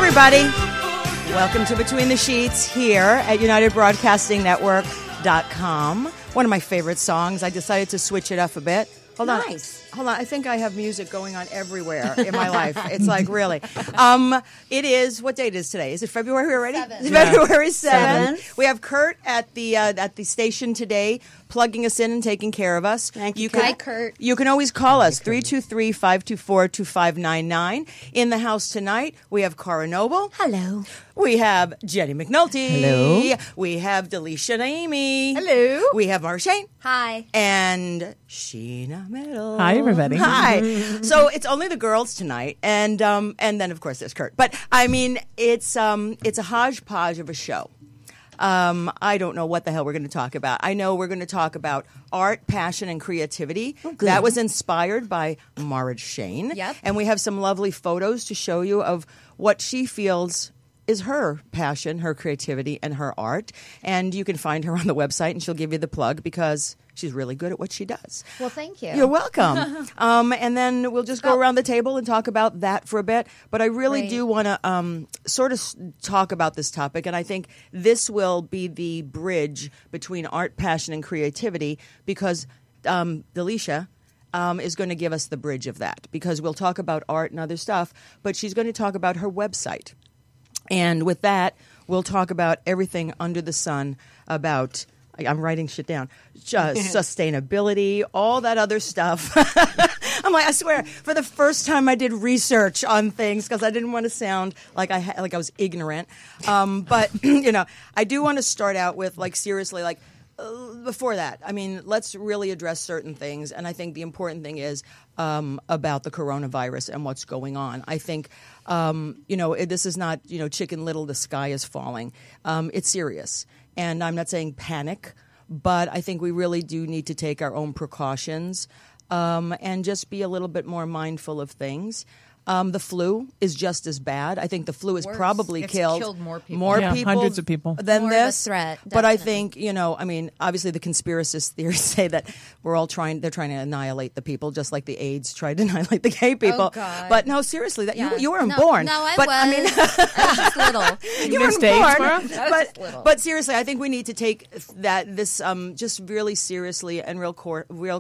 everybody. Welcome to Between the Sheets here at UnitedBroadcastingNetwork.com. One of my favorite songs. I decided to switch it up a bit. Hold on. I think I have music going on everywhere in my life. It's like, really. It is, what date is today? Is it February already? 7th. February 7th. We have Kurt at the station today, plugging us in and taking care of us. Thank you, Hi, Kurt. You can always call us, 323-524-2599. In the house tonight, we have Cara Noble. Hello. We have Jennie McNulty. Hello. We have Delicia and Amy. Hello. We have Marshane. Hi. And Sheena Middle. Hi, everybody. Hi. So it's only the girls tonight, and then of course there's Kurt. But I mean, it's a hodgepodge of a show. I don't know what the hell we're going to talk about. I know we're going to talk about art, passion, and creativity. Oh, that was inspired by Marshane. Yep. And we have some lovely photos to show you of what she feels is her passion, her creativity, and her art. And you can find her on the website, and she'll give you the plug because she's really good at what she does. Well, thank you. You're welcome. And then we'll just go around the table and talk about that for a bit. But I really do want to sort of talk about this topic, and I think this will be the bridge between art, passion, and creativity because Delicia is going to give us the bridge of that because we'll talk about art and other stuff, but she's going to talk about her website. And with that, we'll talk about everything under the sun about, I'm writing shit down, sustainability, all that other stuff. I'm like, I swear, for the first time I did research on things because I didn't want to sound like I was ignorant. But, I do want to start out with, seriously, before that, I mean, let's really address certain things. And I think the important thing is about the coronavirus and what's going on. I think, this is not, Chicken Little, the sky is falling. It's serious. And I'm not saying panic, but I think we really do need to take our own precautions and just be a little bit more mindful of things. The flu is just as bad. I think the flu has probably killed more people. Hundreds of people than more this. Of a threat, but I think, obviously the conspiracist theories say that they're trying to annihilate the people, just like the AIDS tried to annihilate the gay people. Oh, God. But no, seriously, you weren't born. No, I but, was. I mean, I was just little. You weren't born. Little. But seriously, I think we need to take this just really seriously and real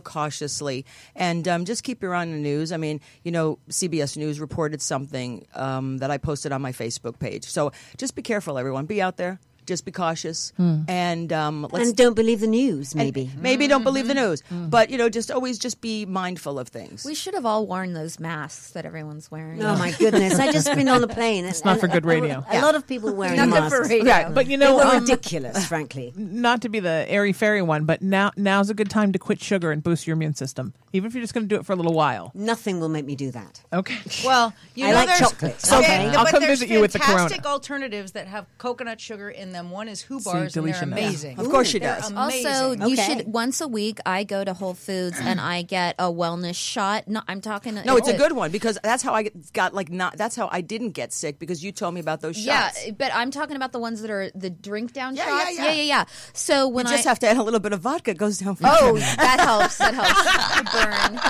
cautiously, and just keep your eye on the news. I mean, CBS News reported something that I posted on my Facebook page. So just be careful, everyone. Be out there. Just be cautious. And don't believe the news, maybe. Maybe don't believe the news. But, just be mindful of things. We should have all worn those masks that everyone's wearing. Oh, my goodness. I just been on a plane. It's not for good radio. A lot of people wearing Not masks. good for radio. Right, but They were ridiculous, frankly. Not to be the airy-fairy one, but now's a good time to quit sugar and boost your immune system, even if you're just going to do it for a little while. Nothing will make me do that. Okay. Well, I like chocolate. Okay, I'll but come there's visit you with the Corona. fantastic alternatives that have coconut sugar in them. One is Who Bars, and they're Delicia knows. amazing. Of course she They're does. amazing. Also, you Okay. should once a week. I go to Whole Foods and I get a wellness shot. No, I'm talking. No, it's a good one because that's how I that's how I didn't get sick because you told me about those shots. Yeah, but I'm talking about the ones that are the drink down Yeah, shots. yeah. Yeah. So when You just have to add a little bit of vodka. It goes down. oh, that helps. That helps. Burn.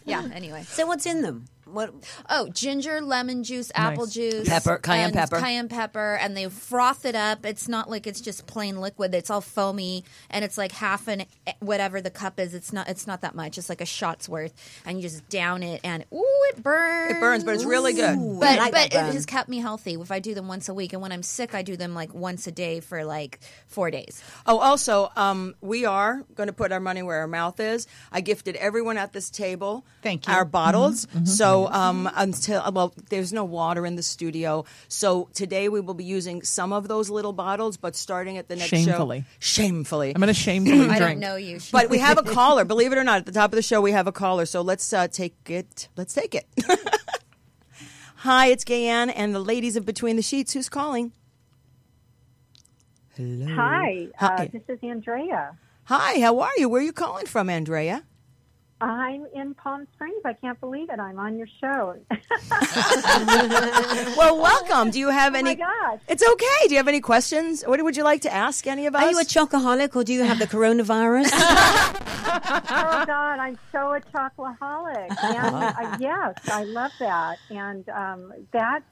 Yeah. Anyway. So what's in them? What? Oh, ginger, lemon juice, apple juice, Pepper, cayenne and pepper. cayenne pepper, and they froth it up. It's not like it's just plain liquid. It's all foamy, and it's like half an whatever the cup is. It's not that much. It's like a shot's worth, and you just down it, and it burns. It burns, but it's really good. But I like that it burn. has kept me healthy. If I do them once a week, and when I'm sick, I do them like once a day for like 4 days. Oh, also, we are going to put our money where our mouth is. I gifted everyone at this table Thank you. our bottles. So there's no water in the studio. So today we will be using some of those little bottles, but starting at the next Shamefully. Shamefully. I'm going to shamefully drink. I don't know you. But we have a caller. Believe it or not, at the top of the show, we have a caller. So let's take it. Let's take it. Hi, it's Gaye Ann and the ladies of Between the Sheets. Who's calling? Hello. Hi, Hi. this is Andrea. Hi, how are you? Where are you calling from, Andrea? I'm in Palm Springs. I can't believe it. I'm on your show. Well, welcome. Do you have any? Oh, my gosh. It's okay. Do you have any questions? What would you like to ask any of us? Are you a chocoholic or do you have the coronavirus? Oh, God, I'm so a chocoholic. And yes, I love that. And that,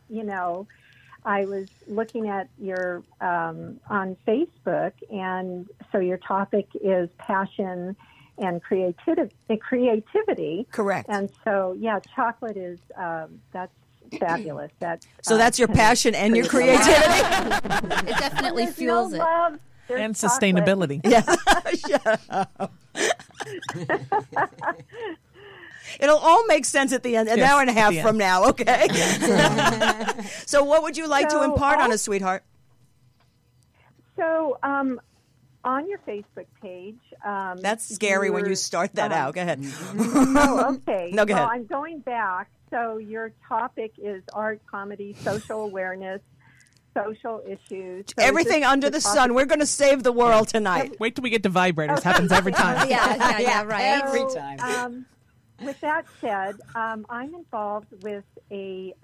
I was looking at your on Facebook, and so your topic is passion and creativity. Correct. And so, yeah, chocolate is that's fabulous. That's your passion and your creativity. It definitely fuels it. Love, And chocolate. sustainability. Yeah. Shut up. It'll all make sense at the end, an Yes, hour and a half at the from end. now, okay? So what would you like to So impart on us, sweetheart? So, on your Facebook page, That's scary when you start that out. Go ahead. Oh, okay. No, go well, ahead. I'm going back. So your topic is art, comedy, social awareness, social issues. So Everything under the sun. We're going to save the world tonight. Wait till we get to vibrators. Happens every time. Yeah, right. Every time. With that said, I'm involved with a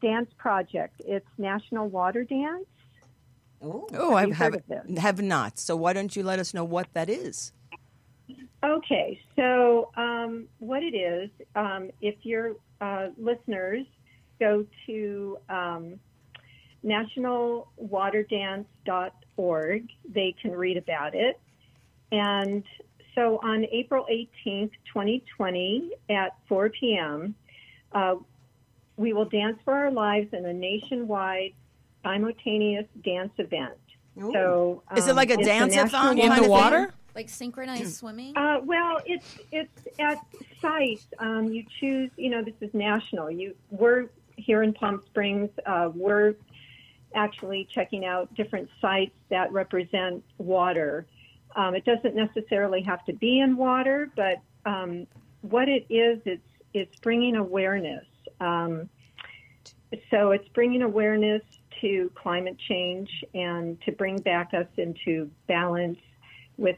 dance project. It's National Water Dance. Oh, I you heard of this? have not. So why don't you let us know what that is? Okay, so what it is, if your listeners go to nationalwaterdance.org, they can read about it. And so on April 18th, 2020 at 4 p.m., we will dance for our lives in a nationwide simultaneous dance event. So Is it like a it's dance-a-thon In kind the of water? Like synchronized swimming? Well, it's at sites. You choose. This is national. We're here in Palm Springs. We're actually checking out different sites that represent water. It doesn't necessarily have to be in water, but what it is, it's bringing awareness. So it's bringing awareness to climate change and to bring back us into balance with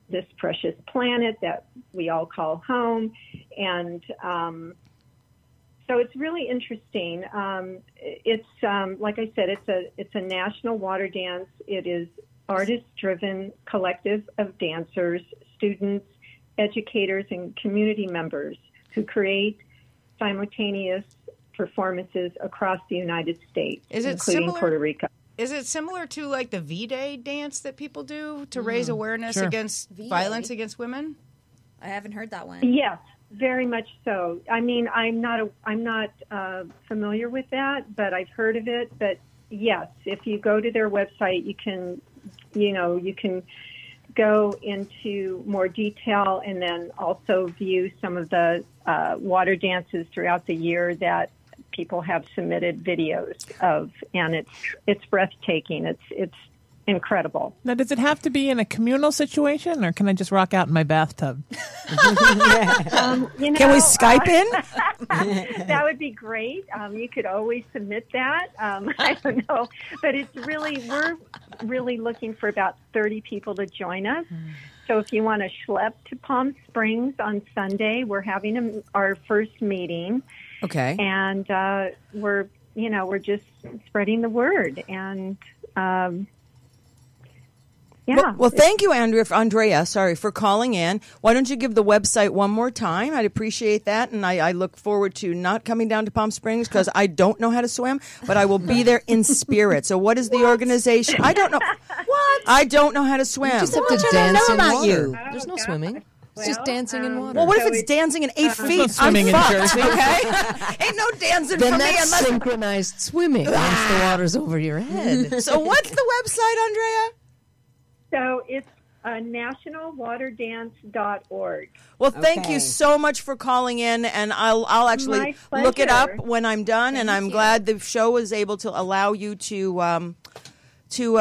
this precious planet that we all call home. And so it's really interesting. It's like I said, it's a national water dance. It is artist-driven collective of dancers, students, educators, and community members who create simultaneous performances across the United States, Is it including similar? Puerto Rico. Is it similar to like the V-Day dance that people do to raise awareness Sure. against V-Day. violence against women? I haven't heard that one. Yes, very much so. I mean, I'm not familiar with that, but I've heard of it. But yes, if you go to their website, you can go into more detail and then also view some of the water dances throughout the year that people have submitted videos of, and it's breathtaking. It's incredible. Now, does it have to be in a communal situation, or can I just rock out in my bathtub? Can we Skype in? That would be great. You could always submit that. I don't know, but we're really looking for about 30 people to join us. So if you want to schlep to Palm Springs on Sunday, we're having our first meeting. Okay. And we're just spreading the word. And yeah. Well, thank you, Andrea, for calling in. Why don't you give the website one more time? I'd appreciate that. And I look forward to not coming down to Palm Springs because I don't know how to swim, but I will be there in spirit. So what is the organization? I don't know. What? I don't know how to swim. You just have to dance in about water. you. There's no swimming. It's just dancing in water. Well, what if it's dancing in 8 feet? no swimming in I'm Jersey. fucked, okay? Ain't no dancing then for me that's unless... synchronized swimming once the water's over your head. So what's the website, Andrea? So it's nationalwaterdance.org. Well, thank Okay. you so much for calling in, and I'll actually My look it up pleasure. when I'm done. And I'm glad the show was able to allow you to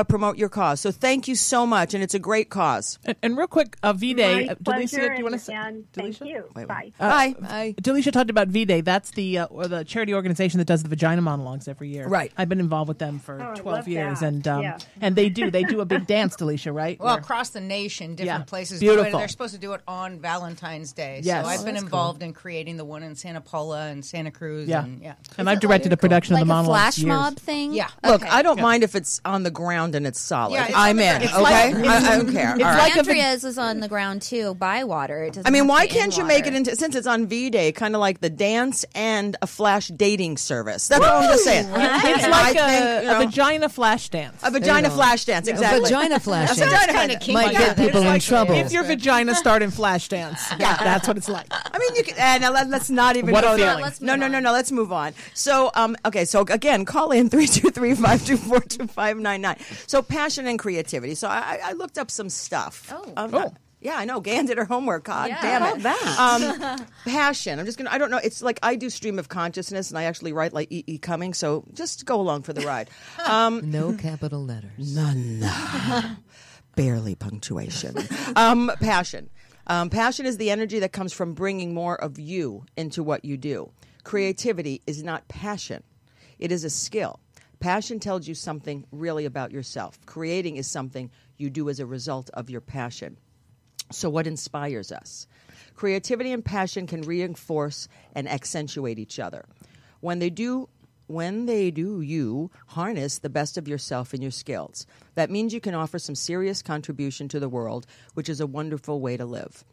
promote your cause. So thank you so much, and it's a great cause. And real quick, V-Day. My Delicia, pleasure, do you want to say? and thank Delicia? you. Bye. Bye. Delicia talked about V-Day. That's the charity organization that does the vagina monologues every year. Right. I've been involved with them for I 12 love years, that. and Yeah. and they do a big dance, Delicia, right? Well, Where- across the nation, different Yeah. places. Beautiful. Do it. They're supposed to do it on Valentine's Day. Yes. So I've Oh, been that's involved in creating the one in Santa Paula and Santa Cruz. Yeah. And, yeah. And I've directed a production Like of the a monologues flash years. mob thing? Yeah. Look, Okay. I don't mind if it's on the ground and it's solid. Yeah, it's I'm in. Okay, I don't care. All right. Andrea's is on the ground too by water. It doesn't I mean, have to why be can't in you make water. it into, since it's on V-Day, kind of like the dance and a flash dating service? That's all I'm just saying. It's I like think, you a know, vagina flash dance. a vagina flash dance, exactly. Vagina flash dance kind of kinky. might get people in trouble. If your vagina start in flash dance, that's what it's like. I mean, you can. Now let's not even What a go there. feeling. Let's No, move on. Let's move on. So, okay. So again, call in 323-524-2599. So, passion and creativity. So, I looked up some stuff. Oh. Yeah, I know. Gaye Ann did her homework. God Yeah. damn How it. about that? Passion. I'm just gonna. I don't know. It's like I do stream of consciousness, and I actually write like E. Cummings. So just go along for the ride. No capital letters. None. Barely punctuation. Passion. Passion is the energy that comes from bringing more of you into what you do. Creativity is not passion. It is a skill. Passion tells you something really about yourself. Creating is something you do as a result of your passion. So what inspires us? Creativity and passion can reinforce and accentuate each other. When they do, you harness the best of yourself and your skills. That means you can offer some serious contribution to the world, which is a wonderful way to live.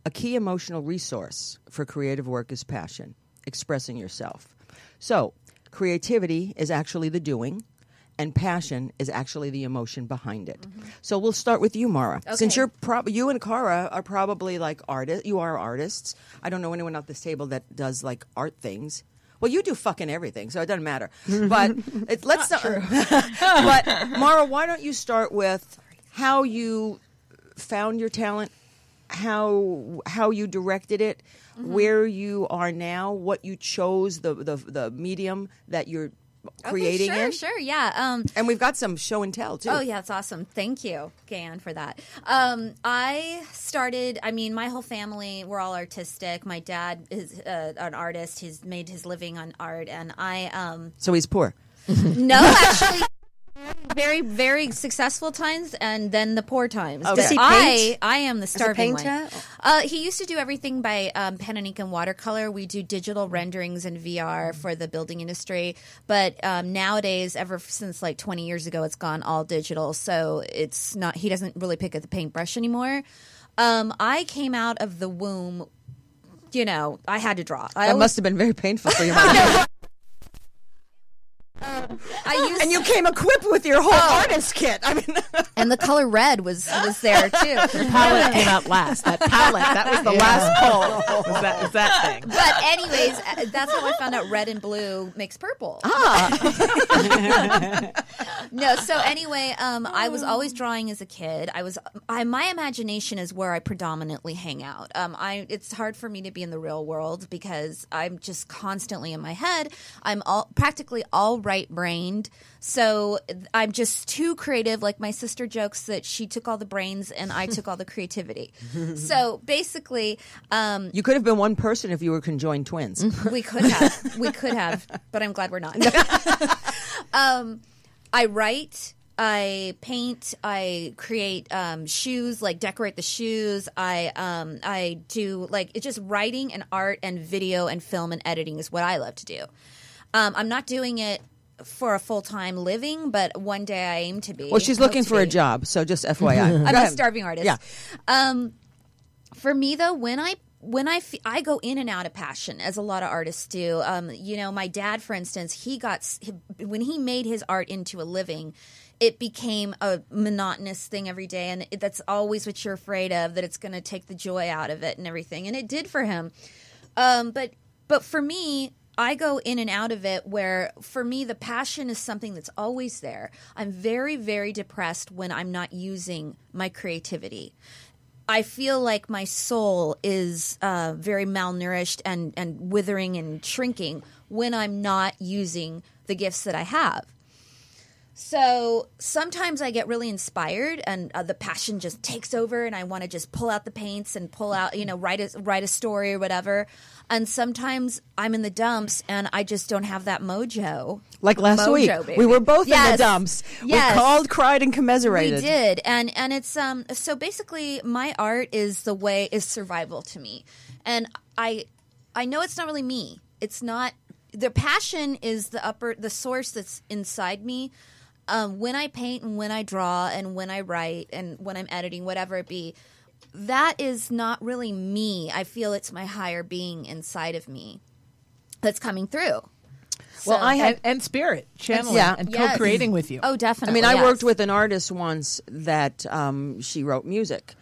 A key emotional resource for creative work is passion, expressing yourself. So, creativity is actually the doing, and passion is actually the emotion behind it. So we'll start with you, Mara. Since you're you and Cara are probably like artists. You are artists. I don't know anyone at this table that does like art things. Well, you do fucking everything, so it doesn't matter. But let's start. But Mara, why don't you start with how you found your talent, how you directed it, where you are now, what you chose, the medium that you're creating okay, in. sure, yeah. And we've got some show and tell too. Oh, yeah, that's awesome. Thank you, Gaye Ann, for that. My whole family, we're all artistic. My dad is an artist. He's made his living on art, and So he's poor. no, actually, very, very successful times, and then the poor times. Okay. But Does he paint? I am the starving painter? one. He used to do everything by pen and ink and watercolor. We do digital renderings and VR for the building industry. But nowadays, ever since like 20 years ago, it's gone all digital. So it's not. He doesn't really pick up the paintbrush anymore. I came out of the womb. You know, I had to draw. That must have been very painful for you. Mom. And you came equipped with your whole artist kit. I mean, and the color red was there too. The palette came out last. That palette, that was the last pull. Was that thing. But anyways, that's how I found out red and blue makes purple. No, so anyway, I was always drawing as a kid. My imagination is where I predominantly hang out. It's hard for me to be in the real world because I'm just constantly in my head. I'm practically all right-brained, so I'm just too creative. Like my sister jokes that she took all the brains and I took all the creativity. So basically, you could have been one person if you were conjoined twins. we could have, but I'm glad we're not. I write, I paint, I create shoes, like decorate the shoes. I do like it's just writing and art and video and film and editing is what I love to do. I'm not doing it for a full-time living, but one day I aim to be. Well, she's looking for a job, so just FYI. I'm a starving artist. Yeah. For me, though, when I go in and out of passion, as a lot of artists do. My dad, for instance, when he made his art into a living, it became a monotonous thing every day, and that's always what you're afraid of, that it's going to take the joy out of it and everything, and it did for him. But for me, I go in and out of it where, for me, the passion is something that's always there. I'm very, very depressed when I'm not using my creativity. I feel like my soul is very malnourished and withering and shrinking when I'm not using the gifts that I have. So sometimes I get really inspired and the passion just takes over and I want to just pull out the paints and pull out, write a story or whatever. And sometimes I'm in the dumps and I just don't have that mojo. Like last week, baby. we were both in the Yes. dumps. Yes. We called, cried, and commiserated. We did, and it's so basically my art is survival to me, and I know it's not really me. It's not the passion is the source that's inside me. when I paint and when I draw and when I write and when I'm editing, whatever it be, that is not really me. I feel it's my higher being inside of me that's coming through. Well, I had and spirit channeling Yeah. and Yes. co-creating with you. Oh, I definitely. mean, I yes. worked with an artist once that she wrote music,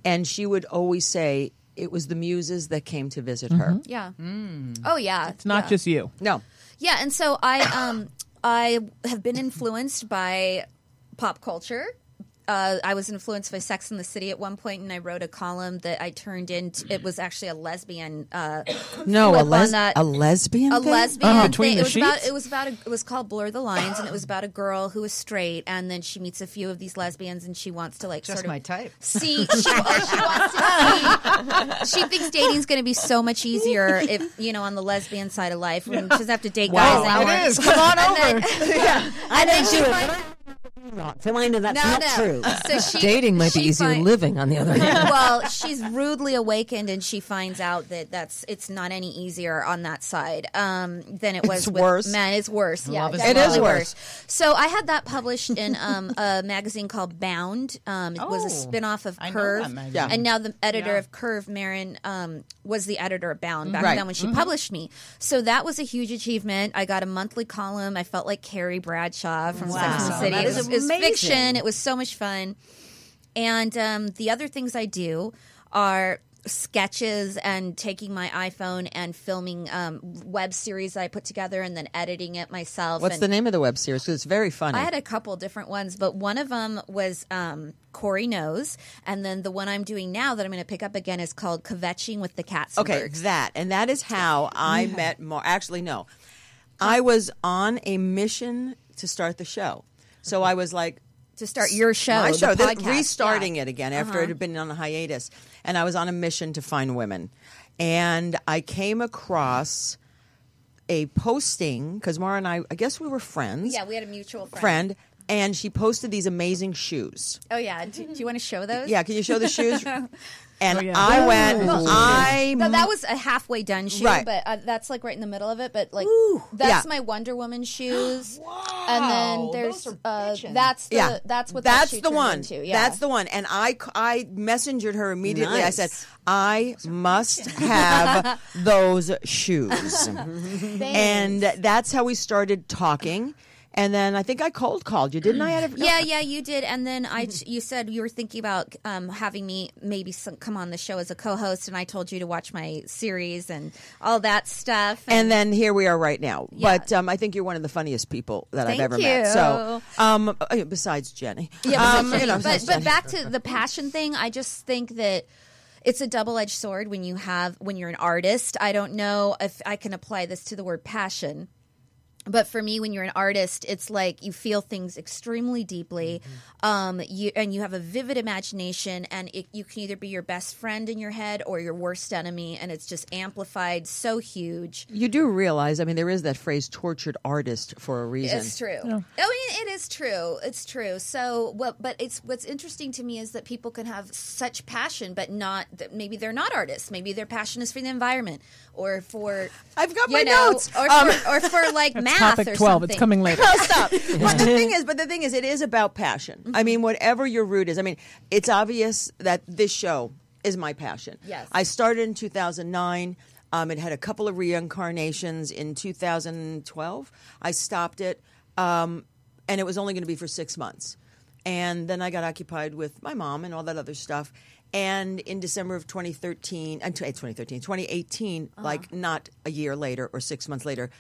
and she would always say it was the muses that came to visit her. Yeah. Oh, yeah. It's not just you. No, Yeah, and so I have been influenced by pop culture. I was influenced by Sex and the City at one point, and I wrote a column that I turned into. It was actually a lesbian. no, flip on that. a lesbian, A thing? lesbian Between thing. the It was called Blur the Lines, and it was about a girl who was straight, and then she meets a few of these lesbians, and she wants to like Just sort of my type. see. She wants to see. She thinks dating's going to be so much easier if on the lesbian side of life. When she doesn't have to date guys anymore. It is. Come on over. And then she So I know that's not true. So she, Dating might be she easier than find- living, on the other hand. Well, she's rudely awakened, and she finds out that it's not any easier on that side than it was with worse. men. It's worse. Yeah, Love is definitely It is worse. So I had that published in a magazine called Bound. It was a spin-off of I know Curve. that magazine. Yeah. And now the editor of Curve, Marin, was the editor of Bound back Right. then when she published me. So that was a huge achievement. I got a monthly column. I felt like Carrie Bradshaw from Sex and the Wow. City. That It is was amazing. fiction. It was so much fun. And the other things I do are sketches and taking my iPhone and filming web series that I put together and then editing it myself. What's and the name of the web series? Because it's very funny. I had a couple different ones, but one of them was Corey Knows, and then the one I'm doing now that I'm going to pick up again is called Kvetching with the Katzenbergs. Okay, that is how I met. Actually, no, I was on a mission to start the show, so I was like. To start your show, My the show, podcast. restarting Yeah. it again after it had been on a hiatus, and I was on a mission to find women, and I came across a posting because Mara and I guess we were friends. Yeah, we had a mutual friend, and she posted these amazing shoes. Oh yeah, do you want to show those? Yeah, can you show the shoes? And yeah. I went. No, that was a halfway done shoe, Right. but that's like right in the middle of it. But like Yeah. that's my Wonder Woman shoes, and then there's those are bitchin'. that's the Yeah, that's what that that's shoe the turned one. into. Yeah. That's the one. And I messengered her immediately. Nice. I said, I must have those shoes. And that's how we started talking. And then I think I cold called you, didn't I? Yeah, you did. And then you said you were thinking about having me maybe come on the show as a co-host, and I told you to watch my series and all that stuff. And then here we are right now. Yeah. But I think you're one of the funniest people that I've Thank ever you. met. So, besides Jennie. Yeah, besides but Jennie. back to the passion thing, I just think that it's a double-edged sword when you're an artist. I don't know if I can apply this to the word passion. But for me, when you're an artist, it's like you feel things extremely deeply, you have a vivid imagination, and you can either be your best friend in your head or your worst enemy, and it's just amplified so huge. You do realize, there is that phrase "tortured artist" for a reason. It's true. I mean, it is true. It's true. So, but what's interesting to me is that people can have such passion, but maybe they're not artists. Maybe their passion is for the environment or for I've got my notes. or for like math Topic or 12. something. It's coming later. Oh, stop. But the thing is, it is about passion. Whatever your root is. It's obvious that this show is my passion. Yes. I started in 2009. It had a couple of reincarnations in 2012. I stopped it, and it was only going to be for 6 months. And then I got occupied with my mom and all that other stuff. And in December of 2018, like not a year later or 6 months later,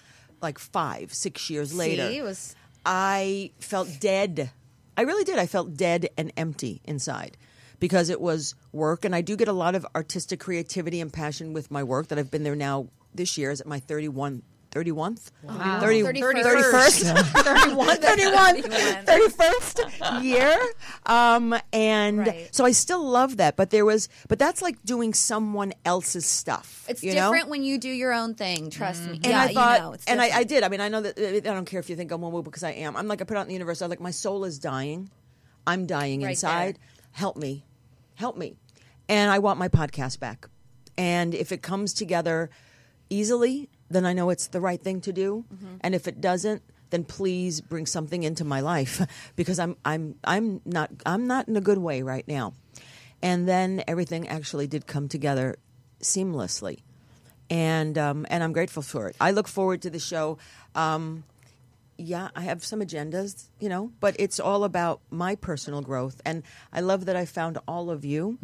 like 5-6 years later, See, it was I felt dead. I really did. I felt dead and empty inside because it was work. And I do get a lot of artistic creativity and passion with my work that I've been there now. This year is at my 31st? Wow. 31st year. And Right. so I still love that. But that's like doing someone else's stuff. It's you know? different when you do your own thing. Trust me. And Yeah, I thought, you know, it's and different. I did. I know that I don't care if you think I'm woo because I am. I'm like, I put it out in the universe. I'm like, my soul is dying. I'm dying Right inside. there. Help me. And I want my podcast back. And if it comes together easily, then I know it's the right thing to do. And if it doesn't, then please bring something into my life because I'm not in a good way right now. And then everything actually did come together seamlessly, and I'm grateful for it. I look forward to the show. Yeah, I have some agendas, but it's all about my personal growth, and I love that I found all of you.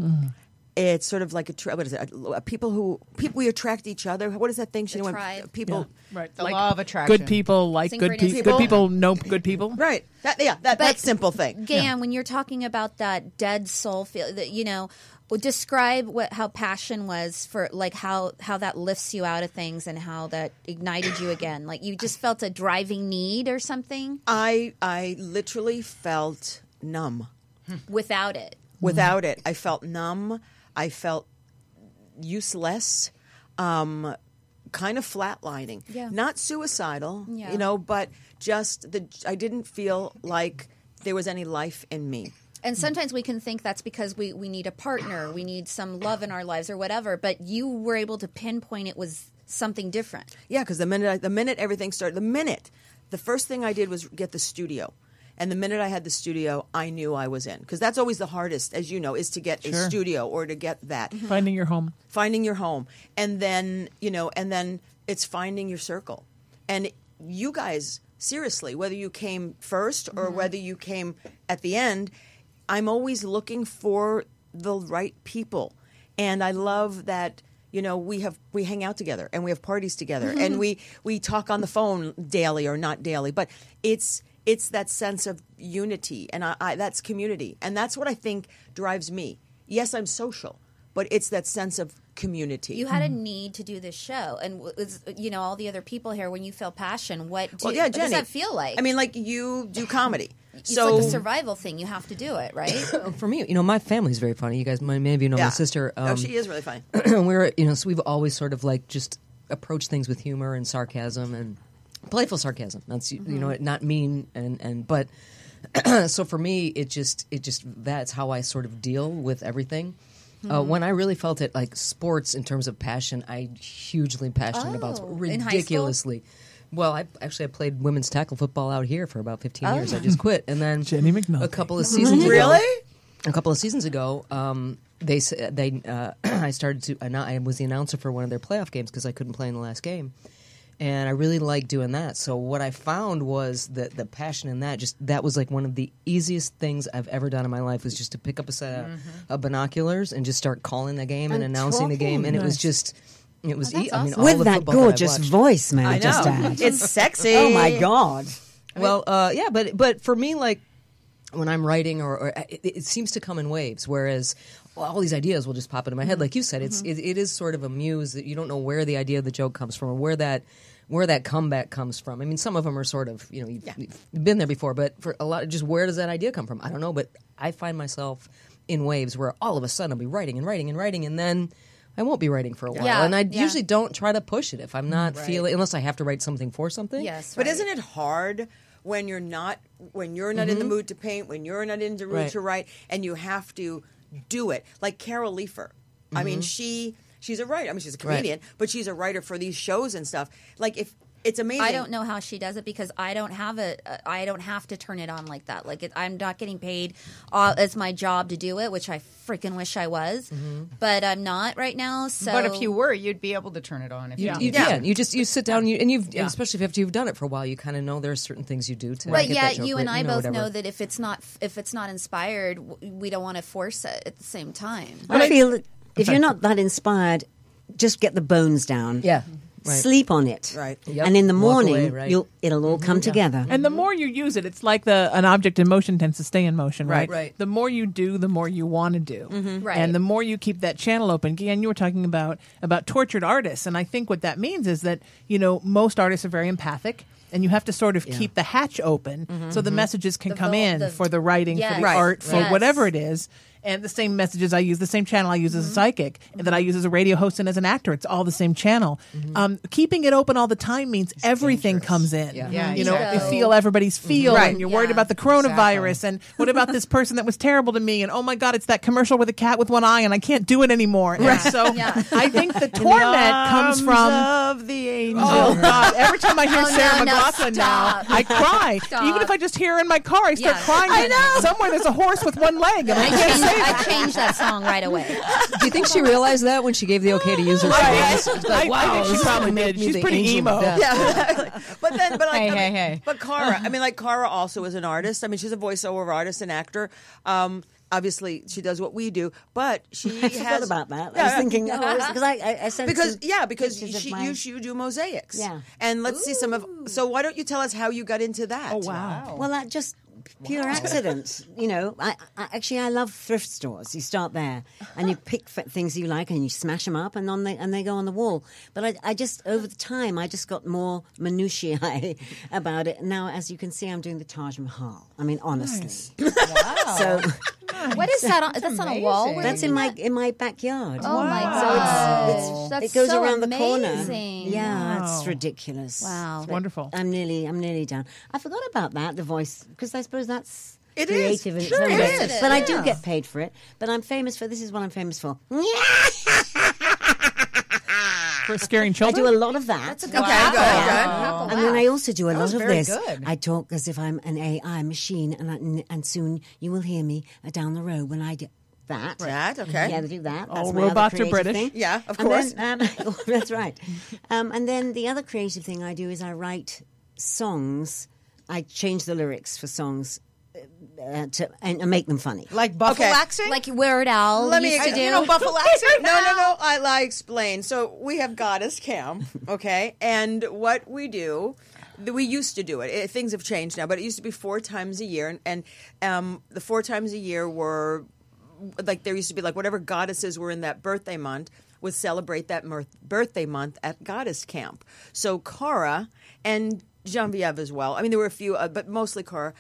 It's sort of like what is it? People we attract each other. What is that thing? The tribe. People, Right. The law of attraction. Good people like good Synchronicity. people. Good people know good people. right? That simple thing. Gaye Ann, when you're talking about that dead soul feel, describe how passion was for, like, how that lifts you out of things and how that ignited you again. Like, you just felt a driving need or something? I literally felt numb. Without it. Without it, I felt numb. I felt useless, kind of flatlining. Yeah. Not suicidal, Yeah. but just I didn't feel like there was any life in me. And sometimes we can think that's because we need a partner, we need some love in our lives or whatever, but you were able to pinpoint it was something different. Yeah, because the minute everything started, the first thing I did was get the studio. And the minute I had the studio, I knew I was in. Because that's always the hardest, as you know, is to get a studio or to get that. Finding your home. Finding your home. And then, it's finding your circle. And you guys, seriously, whether you came first or whether you came at the end, I'm always looking for the right people. And I love that, we hang out together and we have parties together and we talk on the phone daily or not daily. But it's that sense of unity, and I that's community. And that's what I think drives me. Yes, I'm social, but it's that sense of community. You had a need to do this show, and all the other people here. When you feel passion, what does Jennie, that feel like? I mean, like, you do comedy. It's like a survival thing. You have to do it, right? For me, my family's very funny. You guys maybe know my sister. She is really funny. We're, so we've always sort of like just approached things with humor and sarcasm and playful sarcasm. That's not mean but so for me, it just that's how I sort of deal with everything. When I really felt it, like sports in terms of passion, I hugely passionate about ridiculously. Well, I played women's tackle football out here for about 15 years. I just quit, and then Jennie McNulty. a couple of seasons ago. Really? A couple of seasons ago, I started to. I was the announcer for one of their playoff games because I couldn't play in the last game. And I really liked doing that. So what I found was that the passion in that was like one of the easiest things I've ever done in my life, was just to pick up a set of binoculars and just start calling the game and announcing the game. And it was just, it was, that's awesome. all With the that football that I've gorgeous watched. voice, man. I Just know. add. It's sexy. Oh, my God. Well, yeah, but for me, like, when I'm writing, or it seems to come in waves, whereas all these ideas will just pop into my head. Like you said, it is sort of a muse that you don't know where the idea of the joke comes from or where that comeback comes from. I mean, some of them are sort of, you've been there before, but for a lot, just where does that idea come from? I don't know, but I find myself in waves where all of a sudden I'll be writing, and then I won't be writing for a while. Yeah, and I yeah. usually don't try to push it if I'm not feeling, unless I have to write something for something. Yes, But right. isn't it hard when you're not in the mood to paint, when you're not in the mood to write, and you have to do it? Like Carol Leifer. I mean, she's a writer. I mean, she's a comedian, but she's a writer for these shows and stuff. Like, if it's amazing. I don't know how she does it because I don't have I don't have to turn it on like that. Like, I'm not getting paid as my job to do it, which I freaking wish I was, but I'm not right now. So, But if you were, you'd be able to turn it on. If you You sit down and especially after you've done it for a while, you kind of know there are certain things you do to. But get yeah, that joke you and I written or both whatever. know that if it's not inspired, we don't want to force it at the same time. I feel that if you're not that inspired, just get the bones down. Yeah. Right. Sleep on it. Right. Yep. And in the Walk morning, away, right. it'll all come together. And the more you use it, it's like an object in motion tends to stay in motion, right? Right. The more you do, the more you want to do. Right. And the more you keep that channel open. Gaye Ann, you were talking about tortured artists. And I think what that means is that, most artists are very empathic. And you have to sort of keep the hatch open so the messages can come in for the writing, Yes. for the Right. art, for Yes. whatever it is. and the same messages I use, the same channel I use as a psychic, and that I use as a radio host and as an actor. It's all the same channel. Keeping it open all the time means everything comes in. Yeah, you know, exactly. you feel everybody's feel, Right. and you're worried about the coronavirus, and what about this person that was terrible to me, and oh my God, it's that commercial with a cat with one eye, and I can't do it anymore. And so I think the torment comes from of the angel. Oh God! Every time I hear Sarah no, McLachlan now, stop. I cry. Stop. Even if I just hear her in my car, I start Yeah. crying. I know. Somewhere there's a horse with one leg, and I can't say I changed that song right away. Do you think she realized that when she gave the okay to use her Right. songs? It's I like, wow, think she this probably made did. me She's the pretty angel emo. of death. Yeah, but then, but like, Hey. but Cara, I mean, like Cara also is an artist. I mean, she's a voiceover artist and actor. Obviously, she does what we do, but she I forgot has about that. Yeah, I was thinking, because I sent because some because pictures of she, my- you do mosaics. Yeah. And let's see some of. So why don't you tell us how you got into that? Oh wow! Well, that just pure accident. You know, I love thrift stores. You start there and you pick things you like and you smash them up and they go on the wall. But I just over the time I just got more minutiae about it. Now, as you can see, I'm doing the Taj Mahal. I mean, honestly. Wow. So What is that? That's on a wall. amazing. Where that's you in do that? my backyard. Oh my So God! That's it goes so around the corner. amazing. Yeah, Wow. it's ridiculous. Wow. It's wonderful. I'm nearly done. I forgot about that, the voice, because I suppose that's It is. creative in Sure, its own it way. is. But I do get paid for it. But I'm famous for this is what I'm famous for. For scaring I children. do a lot of that. Okay, good. And then I also do a lot was of very this. good. I talk as if I'm an AI machine, and soon you will hear me down the road when I do that. That, okay. Yeah, they do that. That's All my other robots are creative British. thing. Yeah, of And course. then, that's right. And then the other creative thing I do is I write songs. I change the lyrics for songs and make them funny. Like buffalaxing? Like Weird Al Let me- used to do. you know, buffalaxing? No. I explain. So we have Goddess Camp, okay, and what we do. We used to do it. Things have changed now, but it used to be 4 times a year, and the 4 times a year were like there used to be like whatever goddesses were in that birthday month would celebrate that birthday month at Goddess Camp. So Cara and Genevieve as well. I mean, there were a few, but mostly Cara.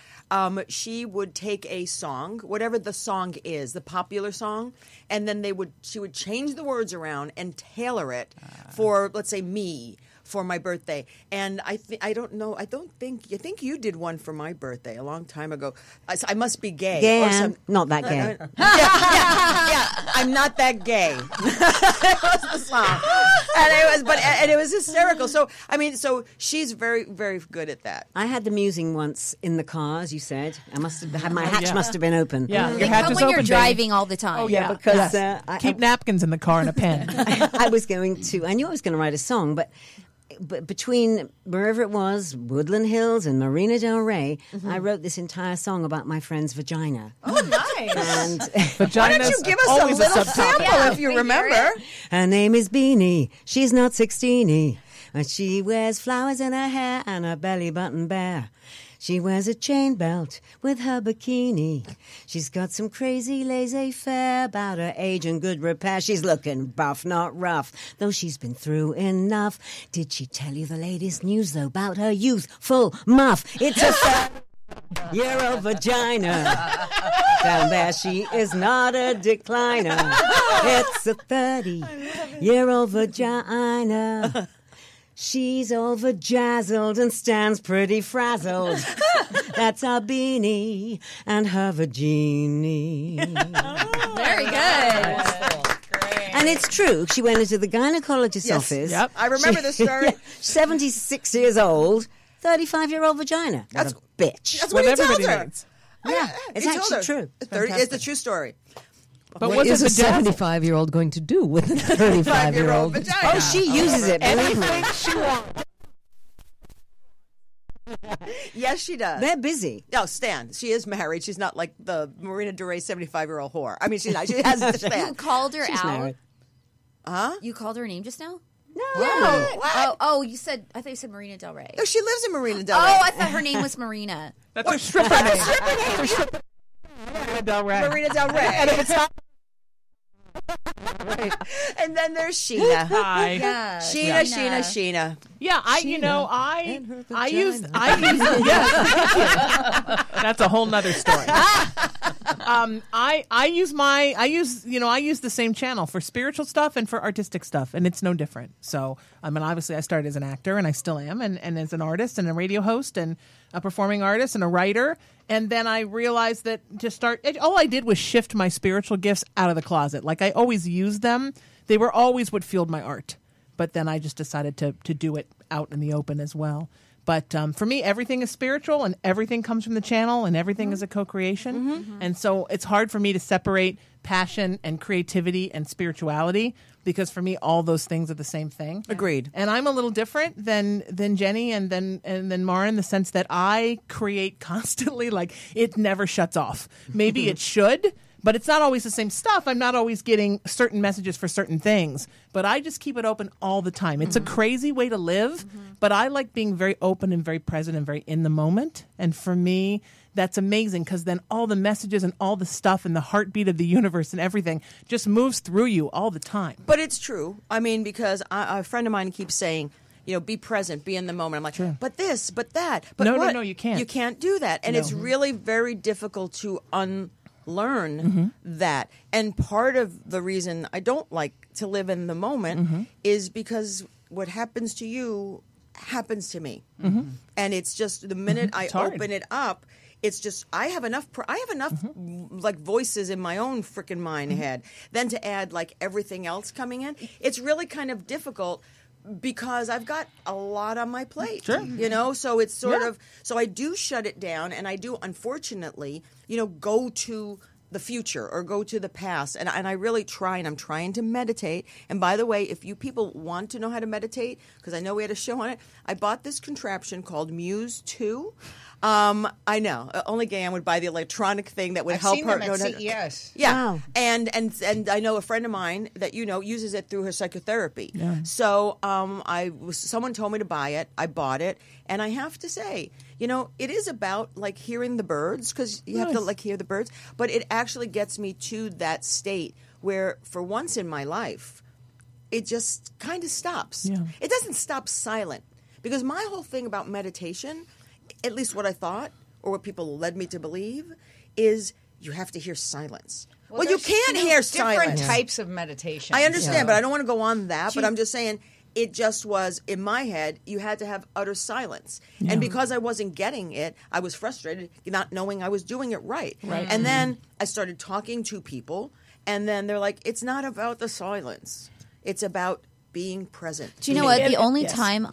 She would take a song, whatever the song is, the popular song, and then she would change the words around and tailor it for, let's say, me. For my birthday, and I think you did one for my birthday a long time ago. I must be gay. Gay or Ann, some- not that gay. yeah. I'm not that gay. That was the song, and it was hysterical. So she's very, very good at that. I had the musing once in the car, as you said. I must have had my hatch must have been open. Yeah, They your hatch come is when open, you're baby. driving all the time. Oh yeah, because Yes. I Keep napkins in the car and a pen. I was going to. I knew I was going to write a song, but between wherever it was, Woodland Hills and Marina Del Rey, I wrote this entire song about my friend's vagina. Oh, nice. And Why don't you give us a always a little subtopic. sample if you remember? her name is Beanie. She's not 16, but she wears flowers in her hair and her belly button bare. She wears a chain belt with her bikini. She's got some crazy laissez-faire about her age and good repair. She's looking buff, not rough, though she's been through enough. Did she tell you the latest news, though, about her youthful muff? It's a 30-year-old vagina. Down there she is not a decliner. It's a 30-year-old vagina. She's all vajazzled and stands pretty frazzled. That's our Beanie and her vagini. Very good. And it's true. She went into the gynecologist's office. Yep. I remember the story. 76 years old, 35-year-old vagina. That's a bitch. That's what he tells everybody her. needs. Yeah, it's He told actually her. true. It's the true story. But What is a vagina- 75-year-old going to do with a 35-year-old? vagina. Oh, she uses it. Believe me. Anything she wants. Yes, she does. They're busy. No, Stan. She is married. She's not like the Marina Del Rey 75-year-old whore. I mean, she's not. She has a You Stan. called her She's out. married. You called her name just now? What? Oh, you said. I thought you said Marina Del Rey. No, she lives in Marina Del Rey. Oh, I thought her name was Marina. That's her stripper name. Her stripper name. Del Rey. Marina Del Rey. And if it's not, And then there's Sheena. hi. Yeah, Sheena. Yeah, I use, yeah. That's a whole nother story. I use the same channel for spiritual stuff and for artistic stuff, and it's no different. So I mean, obviously, I started as an actor, and I still am, and as an artist and a radio host and a performing artist and a writer. And then I realized that all I did was shift my spiritual gifts out of the closet. Like I always used them; they were always what fueled my art. But then I just decided to do it out in the open as well. But for me, everything is spiritual, and everything comes from the channel, and everything is a co-creation. And so it's hard for me to separate passion and creativity and spirituality, because for me, all those things are the same thing. Agreed. And I'm a little different than Jennie and then Mara in the sense that I create constantly. Like it never shuts off. Maybe it should. But it's not always the same stuff. I'm not always getting certain messages for certain things. But I just keep it open all the time. It's a crazy way to live, but I like being very open and very present and very in the moment. And for me, that's amazing, because then all the messages and all the stuff and the heartbeat of the universe and everything just moves through you all the time. But it's true. I mean, because a friend of mine keeps saying, be present, be in the moment. I'm like, Sure. But this, but that. But No, what? no, you can't. You can't do that. And it's really very difficult to learn that. And part of the reason I don't like to live in the moment is because what happens to you happens to me. And it's just the minute I open it up, it's just I have enough like voices in my own freaking mind head. Then to add like everything else coming in, it's really kind of difficult, because I've got a lot on my plate, so it's sort of, so I do shut it down, and I do, unfortunately, go to the future or go to the past. And I really try, and I'm trying to meditate. And by the way, if you people want to know how to meditate, because I know we had a show on it, I bought this contraption called Muse 2. I know. Only Gaye Ann would buy the electronic thing that would I've help seen her. them at CES. Yeah. Wow. And I know a friend of mine that uses it through her psychotherapy. Yeah. So someone told me to buy it. I bought it, and I have to say, it is about like hearing the birds, because you have to like hear the birds, but it actually gets me to that state where, for once in my life, it just kind of stops. Yeah. It doesn't stop silent, because my whole thing about meditation, at least what I thought, or what people led me to believe, is you have to hear silence. Well, you can't hear silence. Different types of meditation. I understand, but I don't want to go on that. But I'm just saying, it just was, in my head, you had to have utter silence. Yeah. And because I wasn't getting it, I was frustrated, not knowing I was doing it right. And then I started talking to people, and then they're like, it's not about the silence. It's about being present. Do you know what? The only time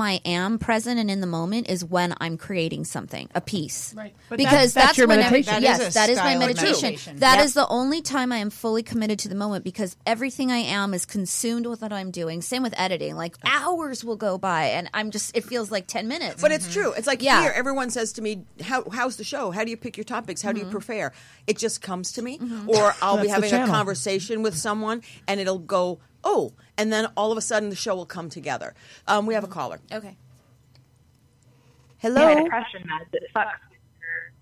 I am present and in the moment is when I'm creating something, a piece. Right. But because that's your meditation. That is my meditation. That Yep. is the only time I am fully committed to the moment, because everything I am is consumed with what I'm doing. Same with editing. Like hours will go by, and it feels like 10 minutes. But it's true. It's like here, everyone says to me, how's the show? How do you pick your topics? How do you prepare? It just comes to me. Or I'll be having a conversation with someone, and it'll go, oh, and then all of a sudden the show will come together. We have a caller. Okay. Hello. I had a question, Matt. It sucks.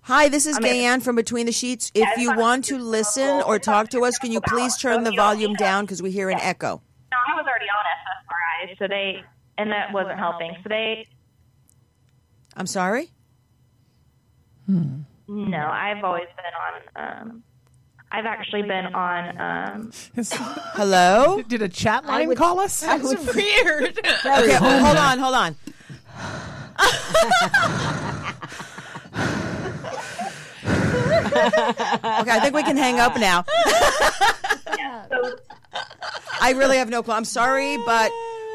Hi, this is Gaye Ann from Between the Sheets. If you want to listen or talk to us, can you please turn the volume down, because we hear an echo? No, I was already on SSRI, and that wasn't helping. I'm sorry? No, I've always been on. I've actually been on. Hello? Did a chat line call us? That's weird. Okay, hold on. Okay, I think we can hang up now. I really have no clue. I'm sorry, but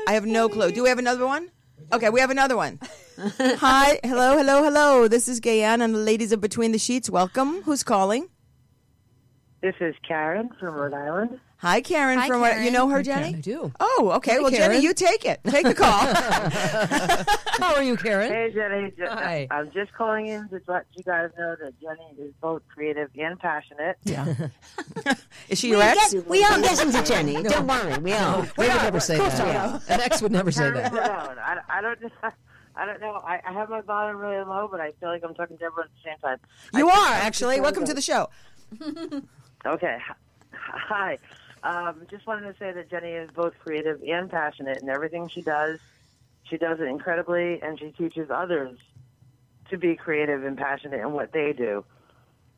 I have no clue. Do we have another one? Okay, we have another one. Hi, hello. This is Gaye Ann and the ladies of Between the Sheets. Welcome. Who's calling? This is Karen from Rhode Island. Hi, Karen. Hi, from Karen. You know her, Jennie? I do. Oh, okay. Hi, well, Karen. Jennie, you take it. Take the call. How are you, Karen? Hey, Jennie. Hi. I'm just calling in to let you guys know that Jennie is both creative and passionate. Yeah. Is she your ex? We all listen to Jennie. Don't worry. We all. We would never say that. An ex would never say that. I don't know. I have my volume really low, but I feel like I'm talking to everyone at the same time. You are, actually. Welcome to the show. Okay. Hi. Just wanted to say that Jennie is both creative and passionate in everything she does. She does it incredibly, and she teaches others to be creative and passionate in what they do.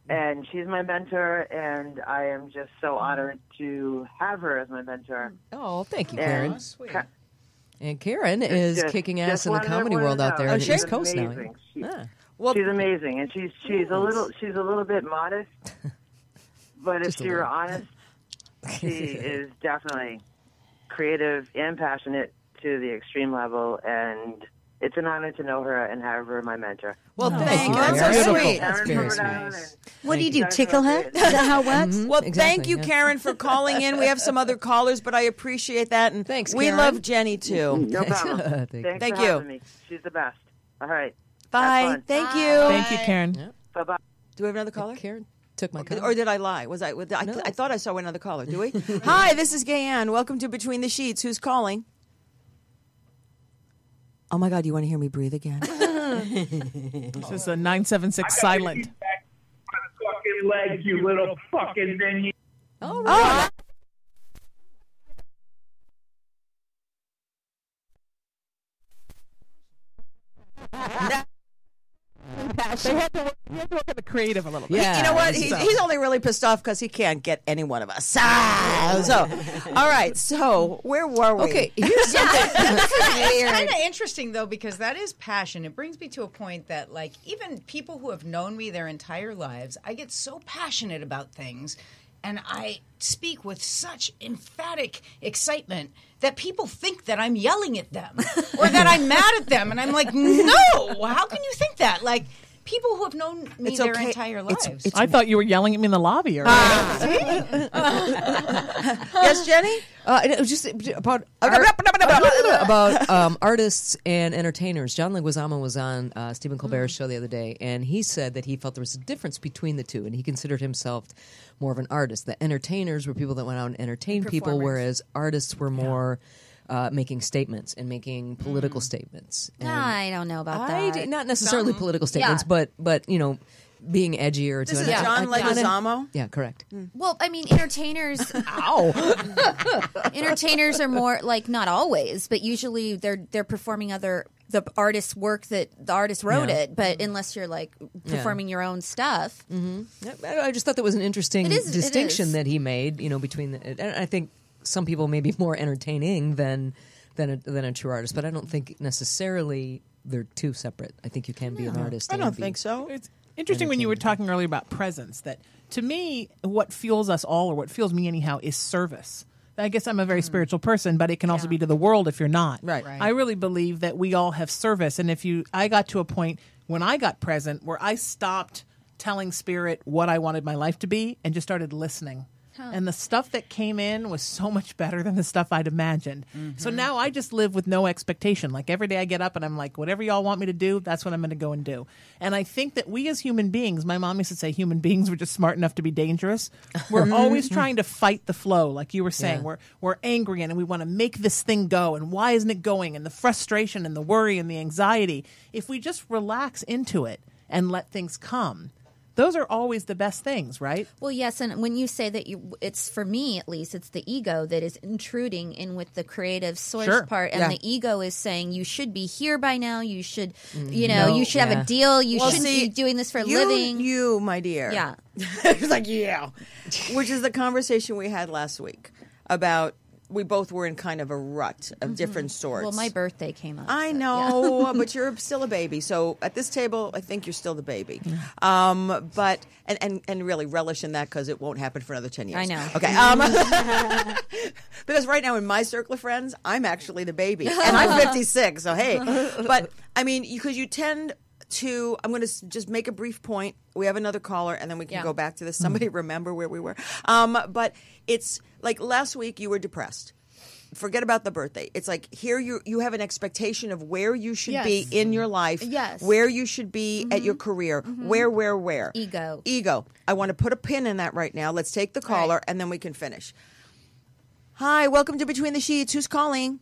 And she's my mentor, and I am just so honored to have her as my mentor. Oh, thank you, And Karen. And Karen is kicking ass in the comedy world out there on the East Coast now. She's amazing, and she's a little bit modest, but if you're honest, she is definitely creative and passionate to the extreme level, and it's an honor to know her and have her my mentor. Well, thank you. That's so sweet. That's very sweet. What do you do? Tickle her? Is that how it works? Well, thank you, Karen, for calling in. We have some other callers, but I appreciate that. And thanks, we Karen. love Jennie, too. No problem. Thanks for having me. She's the best. All right. Bye. Thank you. Thank you, Karen. Yeah. Bye-bye. Do we have another caller? Karen took my call. Or did I lie? I thought I saw another caller. Do we? Hi, this is Gaye Ann. Welcome to Between the Sheets. Who's calling? Oh, my God. You want to hear me breathe again? This is a 976 silent. Fucking legs, you little fucking minion. All right. They had to work at the creative a little bit. Yeah. You know what? He's only really pissed off because he can't get any one of us. So, all right. So, where were we? Okay, here's something. It's kind of interesting, though, because that is passion. It brings me to a point that, like, even people who have known me their entire lives, I get so passionate about things, and I speak with such emphatic excitement that people think that I'm yelling at them or that I'm mad at them. And I'm like, no, how can you think that? Like, people who have known me their entire lives. I thought you were yelling at me in the lobby. Or Yes, Jennie? It was just about artists and entertainers. John Leguizamo was on Stephen Colbert's show the other day, and he said that he felt there was a difference between the two, and he considered himself more of an artist. The entertainers were people that went out and entertained people, whereas artists were more making statements and making political statements. And I don't know about that. not necessarily political statements, but you know, being edgier. This is John Leguizamo? Yeah, correct. Well, I mean, entertainers. Entertainers are more like not always, but usually they're performing the artist's work that the artist wrote it. But unless you're like performing your own stuff, I just thought that was an interesting distinction that he made. You know, between and I think some people may be more entertaining than a true artist, but I don't think necessarily they're two separate. I think you can be an artist. I don't think so. It's interesting when you were talking earlier about presence, that to me, what fuels us all, or what fuels me anyhow, is service. I guess I'm a very spiritual person, but it can also be to the world if you're not. Right. I really believe that we all have service. And I got to a point when I got present where I stopped telling spirit what I wanted my life to be and just started listening. And the stuff that came in was so much better than the stuff I'd imagined. So now I just live with no expectation. Like every day I get up and I'm like, whatever y'all want me to do, that's what I'm going to go and do. And I think that we as human beings, my mom used to say human beings were just smart enough to be dangerous. We're always trying to fight the flow, like you were saying. Yeah. We're angry and we want to make this thing go. And why isn't it going? And the frustration and the worry and the anxiety. If we just relax into it and let things come, those are always the best things, right? Well, yes, and when you say that it's, for me at least, it's the ego that is intruding in with the creative source part, and the ego is saying you should be here by now. You should, you should have a deal. You shouldn't be doing this for a living. You, my dear. Yeah, it's like which is the conversation we had last week about. We both were in kind of a rut of different sorts. Well, my birthday came up. I know, but you're still a baby. So at this table, I think you're still the baby. But and really relish in that because it won't happen for another 10 years. I know. Okay. Because right now in my circle of friends, I'm actually the baby, and I'm 56. So hey, but I mean, because you tend to. I'm going to just make a brief point. We have another caller, and then we can go back to this. Somebody remember where we were. But it's like last week you were depressed. Forget about the birthday. It's like here you have an expectation of where you should be in your life. Yes. Where you should be at your career. Where. Ego. I want to put a pin in that right now. Let's take the caller, and then we can finish. Hi, welcome to Between the Sheets. Who's calling?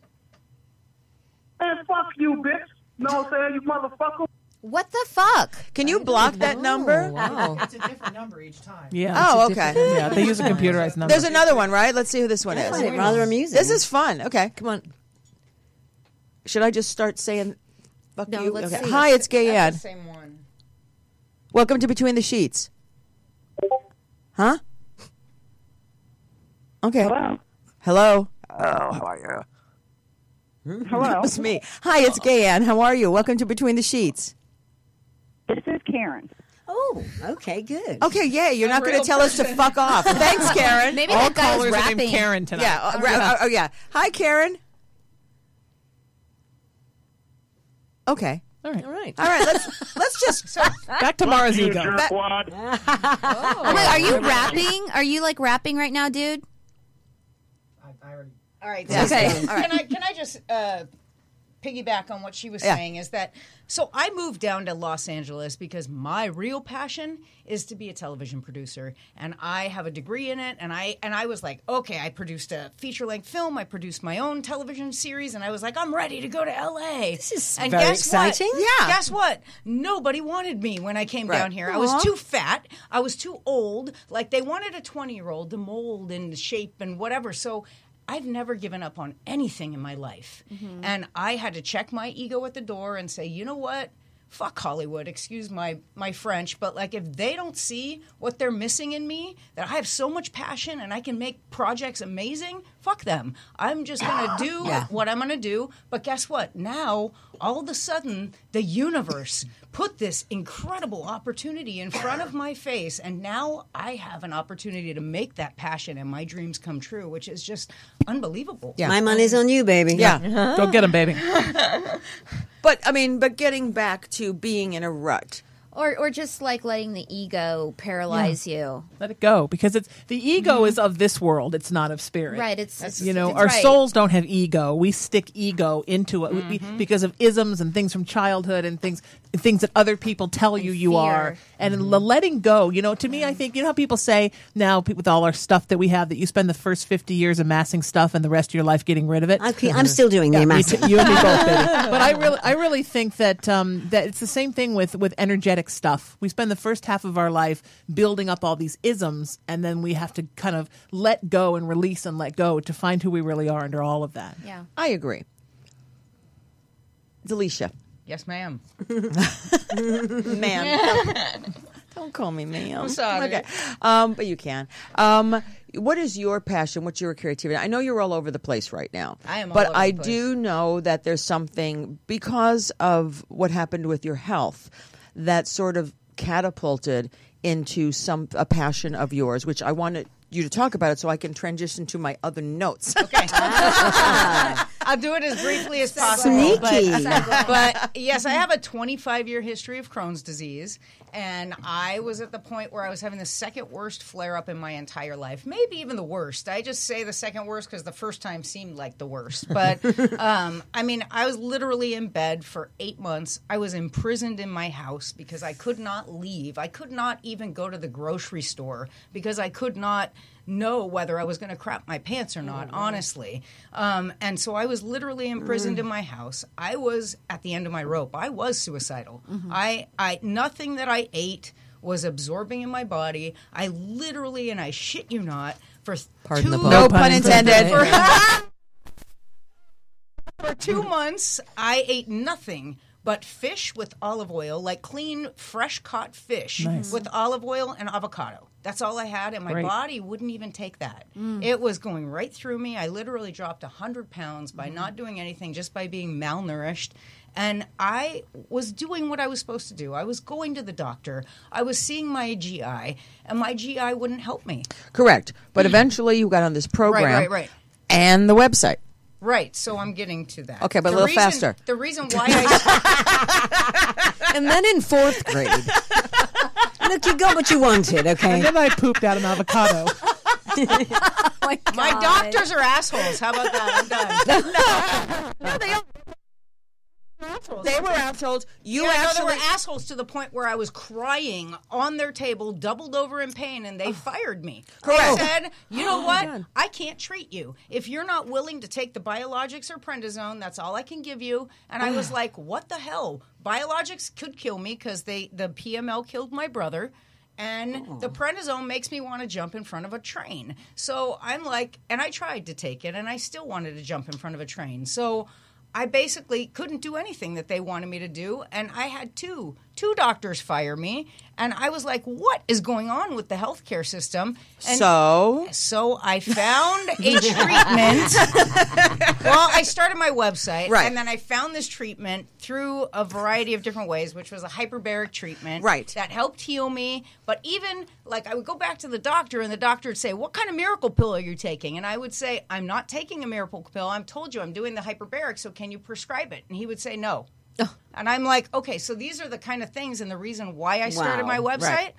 Man, fuck you, bitch. Know what I'm saying, you motherfucker? What the fuck? Can you block that number? Wow. It's a different number each time. Yeah. Oh, okay. Yeah, they use a computerized number. There's another one, right? Let's see who this one is. Rather amusing. This is fun. Okay, come on. Should I just start saying fuck you? Let's okay. see. Hi, it's Gaye Ann. The same one. Welcome to Between the Sheets. Huh? Okay. Hello. Hello. Oh, how are you? Hello. It's me. Hi, it's Gaye Ann. How are you? Welcome to Between the Sheets. This is Karen. Oh, okay, good. Okay, yay. You're not going to tell us to fuck off. Thanks, Karen. Maybe All that guy's callers are named rapping. Karen tonight. Yeah. Yeah. Hi, Karen. Okay. All right. All right. All right. Let's just Back to Mara's You ego. jerkwad. Wait, are you rapping? Are you like rapping right now, dude? All right. Yes. Okay. All right. Can I just piggyback on what she was saying? Is that so? I moved down to Los Angeles because my real passion is to be a television producer, and I have a degree in it. And I was like, okay, I produced a feature length film. I produced my own television series, and I was like, I'm ready to go to L.A. This is and very guess exciting. What? Yeah. Guess what? Nobody wanted me when I came Right. down here. I was too fat. I was too old. Like they wanted a 20-year-old to mold and shape and whatever. So I've never given up on anything in my life. And I had to check my ego at the door and say, you know what? Fuck Hollywood, excuse my French, but like if they don't see what they're missing in me, that I have so much passion and I can make projects amazing, fuck them. I'm just going to do what I'm going to do. But guess what? Now, all of a sudden, the universe put this incredible opportunity in front of my face, and now I have an opportunity to make that passion and my dreams come true, which is just unbelievable. Yeah. My money's on you, baby. Yeah. Go get him, baby. But getting back to being in a rut. Or just like letting the ego paralyze you. Let it go, because it's the ego is of this world. It's not of spirit. Right. It's our souls don't have ego. We stick ego into it because of isms and things from childhood and things that other people tell you fear. are. And the letting go, to me, I think, how people say now with all our stuff that we have that you spend the first 50 years amassing stuff and the rest of your life getting rid of it. I'm still doing the amassing. You and me both, baby. But I really think that that it's the same thing with energetic stuff. We spend the first half of our life building up all these isms, and then we have to kind of let go and release and let go to find who we really are under all of that. Yeah. I agree. Delicia. Yes, ma'am. Man. Don't call me ma'am. I'm sorry. Okay. But you can. What is your passion? What's your creativity? I know you're all over the place right now. I am all But over I the place. do know that there's something, because of what happened with your health, that sort of catapulted into a passion of yours, which I wanted you to talk about it so I can transition to my other notes. Okay. I'll do it as briefly as possible. Sneaky. But yes, I have a 25-year history of Crohn's disease, and I was at the point where I was having the second worst flare-up in my entire life. Maybe even the worst. I just say the second worst because the first time seemed like the worst. But, I was literally in bed for 8 months. I was imprisoned in my house because I could not leave. I could not even go to the grocery store because I could not know whether I was going to crap my pants or not, honestly. And so I was literally imprisoned in my house. I was at the end of my rope. I was suicidal. I nothing that I ate was absorbing in my body. I literally, and I shit you not, for Pardon the pun. No pun intended. For 2 months, I ate nothing but fish with olive oil, like clean, fresh caught fish with olive oil and avocado. That's all I had, and my body wouldn't even take that. It was going right through me. I literally dropped 100 pounds by not doing anything, just by being malnourished. And I was doing what I was supposed to do. I was going to the doctor. I was seeing my GI, and my GI wouldn't help me. Correct. But eventually you got on this program. Right. And the website. Right, so I'm getting to that. Okay, but a little faster. The reason why I... And then in fourth grade. Look, you got what you wanted, okay? And then I pooped out an avocado. My doctors are assholes. How about that? I'm done. No, they They were assholes. They were assholes to the point where I was crying on their table, doubled over in pain, and they fired me. Correct. They said, you know what? I can't treat you. If you're not willing to take the biologics or prednisone, that's all I can give you. And I was like, what the hell? Biologics could kill me because the PML killed my brother. And the prednisone makes me want to jump in front of a train. So I'm like, and I tried to take it, and I still wanted to jump in front of a train. So I basically couldn't do anything that they wanted me to do, and I had two 2 doctors fire me. And I was like, what is going on with the healthcare system? And so I found a treatment. Well, I started my website, and then I found this treatment through a variety of different ways, which was a hyperbaric treatment that helped heal me. But even, like, I would go back to the doctor, and the doctor would say, what kind of miracle pill are you taking? And I would say, I'm not taking a miracle pill. I'm told you I'm doing the hyperbaric, so can you prescribe it? And he would say, no. And I'm like, okay, so these are the kind of things and the reason why I started my website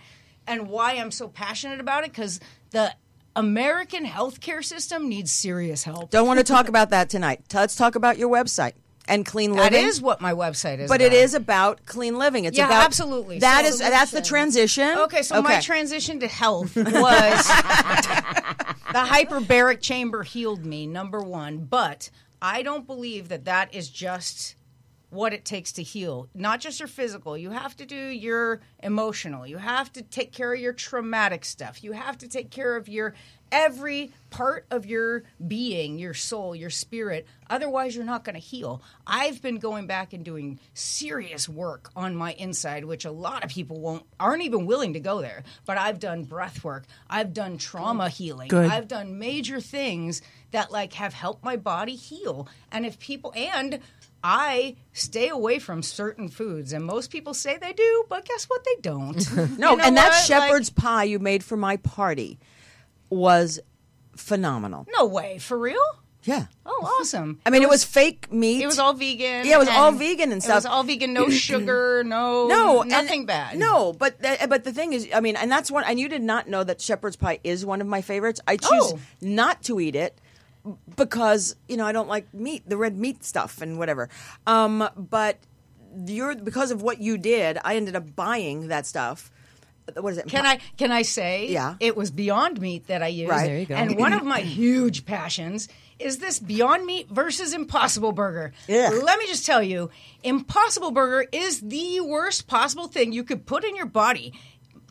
and why I'm so passionate about it, because the American healthcare system needs serious help. Don't want to talk about that tonight. Let's talk about your website and clean living. That is what my website is but about. It is about clean living. It's about absolutely. That's the transition. Okay, so my transition to health was the hyperbaric chamber healed me, number one. But I don't believe that is just what it takes to heal. Not just your physical. You have to do your emotional. You have to take care of your traumatic stuff. You have to take care of your every part of your being, your soul, your spirit. Otherwise, you're not going to heal. I've been going back and doing serious work on my inside, which a lot of people aren't even willing to go there. But I've done breath work. I've done trauma healing. I've done major things that have helped my body heal. And I stay away from certain foods, and most people say they do, but guess what? They don't. No, and that shepherd's pie you made for my party was phenomenal. No way. For real? Yeah. Oh, awesome. I mean, it was fake meat. It was all vegan. Yeah, it was all vegan and stuff. It was all vegan, no sugar, nothing bad. No, but the thing is, I mean, and that's one, and you did not know that shepherd's pie is one of my favorites. I choose not to eat it because, I don't like meat, the red meat stuff and whatever. But because of what you did, I ended up buying that stuff. What is it? Can I say it was Beyond Meat that I used. Right. There you go. And one of my huge passions is this Beyond Meat versus Impossible Burger. Yeah. Let me just tell you, Impossible Burger is the worst possible thing you could put in your body.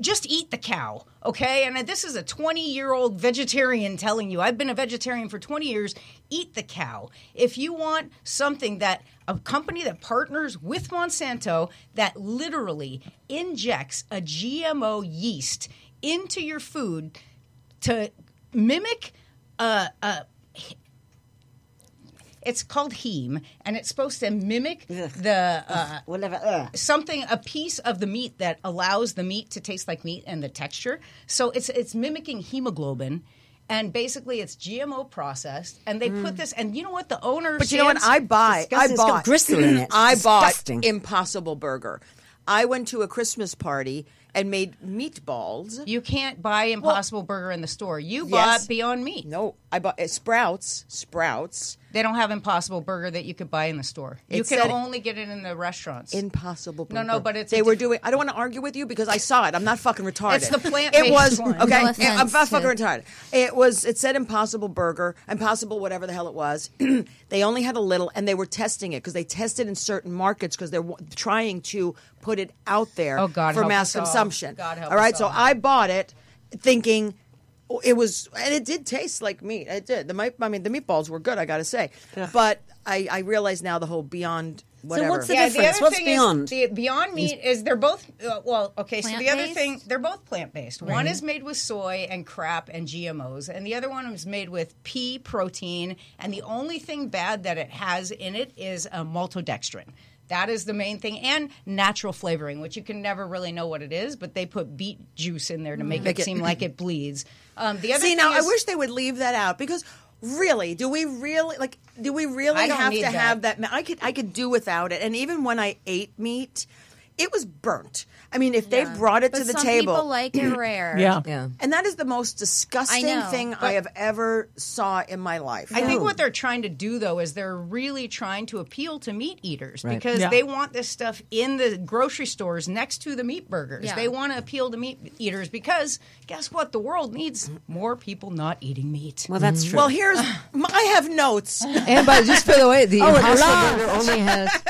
Just eat the cow, okay? And this is a 20-year-old vegetarian telling you. I've been a vegetarian for 20 years. Eat the cow. If you want something a company that partners with Monsanto that literally injects a GMO yeast into your food to mimic it's called heme, and it's supposed to mimic a piece of the meat that allows the meat to taste like meat and the texture. So it's mimicking hemoglobin, and basically it's GMO processed, and they put this. And you know what? The owner. But you know what? I bought gristle in it. I bought Impossible Burger. I went to a Christmas party and made meatballs. You can't buy Impossible Burger in the store. You bought Beyond Meat. No, I bought Sprouts. They don't have Impossible Burger that you could buy in the store. You can only get it in the restaurants. Impossible Burger. No, but they were doing. I don't want to argue with you because I saw it. I'm not fucking retarded. It's the plant-based one. Okay. No I'm not fucking retarded. It said Impossible Burger, Impossible whatever the hell it was. They only had a little, and they were testing it because they tested in certain markets because they're trying to put it out there for mass consumption. God help all right, us so all. I bought it thinking. It was, and it did taste like meat. It did. The meatballs were good, I got to say. Yeah. But I realize now the whole Beyond whatever. So what's the difference? What's Beyond? The Beyond Meat is they're both Plant-based? So the other thing, they're both plant-based. Right. One is made with soy and crap and GMOs, and the other one is made with pea protein. And the only thing bad that it has in it is maltodextrin. That is the main thing, and natural flavoring, which you can never really know what it is, but they put beet juice in there to make it seem like it bleeds. The other thing I wish they would leave that out because really, do we really have to have that? I could do without it, and even when I ate meat, it was burnt. I mean, if they brought it to the table, people like it rare. Yeah. And that is the most disgusting thing I have ever saw in my life. I think what they're trying to do, though, is they're really trying to appeal to meat eaters because they want this stuff in the grocery stores next to the meat burgers. Yeah. They want to appeal to meat eaters because guess what? The world needs more people not eating meat. Well, that's true. Well, I have notes. And just for the way, the Impossible Burger only has...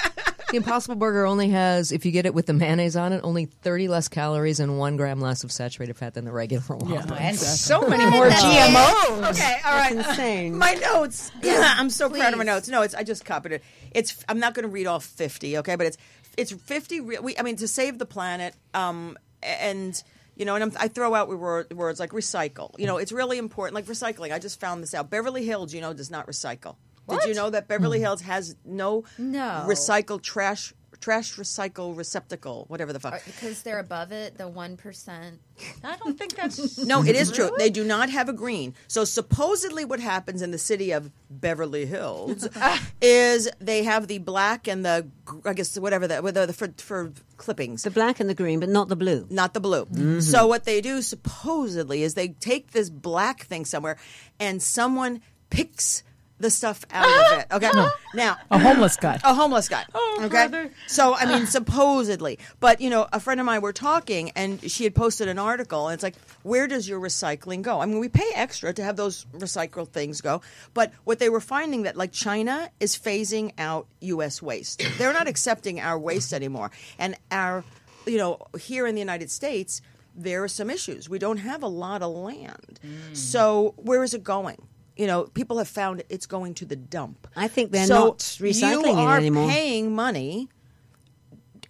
The Impossible Burger only has, if you get it with the mayonnaise on it, only 30 less calories and 1 gram less of saturated fat than the regular one. Yeah, and so many more GMOs. Okay, all right. That's insane. My notes. Yeah, I'm so proud of my notes. No, I just copied it. I'm not going to read all 50, okay, but it's it's 50. To save the planet, and. I throw out words like recycle. It's really important. Like recycling. I just found this out. Beverly Hills, does not recycle. What? Did you know that Beverly Hills has no recycled trash recycle receptacle, whatever the fuck. Because they're above it, the 1%. I don't think that's... No, it is true. They do not have a green. So supposedly what happens in the city of Beverly Hills is they have the black and the, I guess, whatever, for clippings. The black and the green, but not the blue. Not the blue. Mm-hmm. So what they do supposedly is they take this black thing somewhere and someone picks the stuff out of it. Okay. Now, a homeless guy. Oh, okay. Brother. So, supposedly. But, a friend of mine were talking and she had posted an article and it's like, where does your recycling go? We pay extra to have those recycled things go. But what they were finding that, like, China is phasing out U.S. waste. They're not accepting our waste anymore. And our, here in the United States, there are some issues. We don't have a lot of land. So where is it going? People have found it's going to the dump. I think they're not recycling it anymore. You are paying money,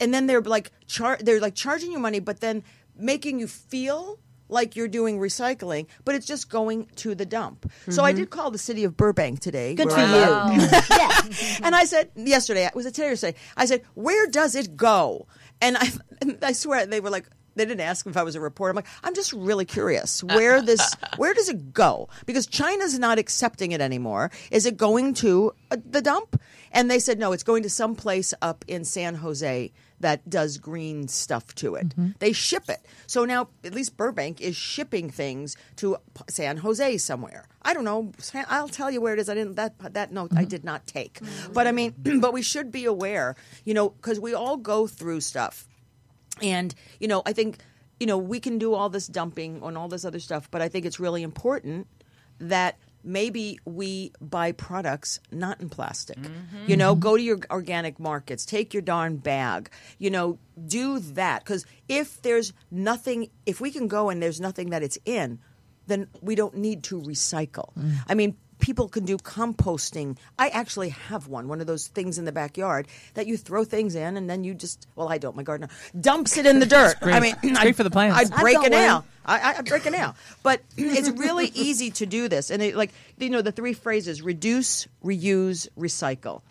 and then they're charging you money, but then making you feel like you're doing recycling, but it's just going to the dump. Mm-hmm. So I did call the city of Burbank today. Good for you. Yeah. And I said yesterday, was it today or yesterday? I said, where does it go? And I swear they were like. They didn't ask if I was a reporter. I'm like, I'm just really curious. Where does it go? Because China's not accepting it anymore. Is it going to the dump? And they said, no, it's going to some place up in San Jose that does green stuff to it. Mm-hmm. They ship it. So now at least Burbank is shipping things to San Jose somewhere. I don't know. I'll tell you where it is. I didn't that note I did not take. Mm-hmm. But but we should be aware, because we all go through stuff. And, I think, we can do all this dumping and all this other stuff, but I think it's really important that maybe we buy products not in plastic. Mm-hmm. Go to your organic markets, take your darn bag, do that. Because if we can go and there's nothing that it's in, then we don't need to recycle. People can do composting. I actually have one of those things in the backyard that you throw things in and then you just, my gardener, dumps it in the dirt. It's great for the plants. I'd break a nail. I'd break a nail. But it's really easy to do this. And the three phrases, reduce, reuse, recycle.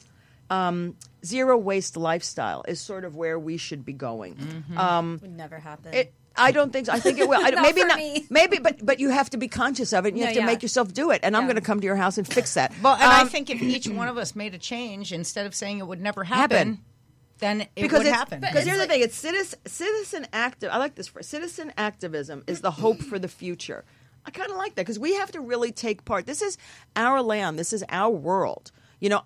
Zero waste lifestyle is sort of where we should be going. Mm-hmm. Would never happen. I don't think so. I think it will. Maybe not. Maybe, but you have to be conscious of it. And you have to make yourself do it. And I'm going to come to your house and fix that. Well, and I think if each one of us made a change instead of saying it would never happen. Then it would happen. Because here's the thing: it's citizen active. I like this phrase. Citizen activism is the hope for the future. I kind of like that because we have to really take part. This is our land. This is our world.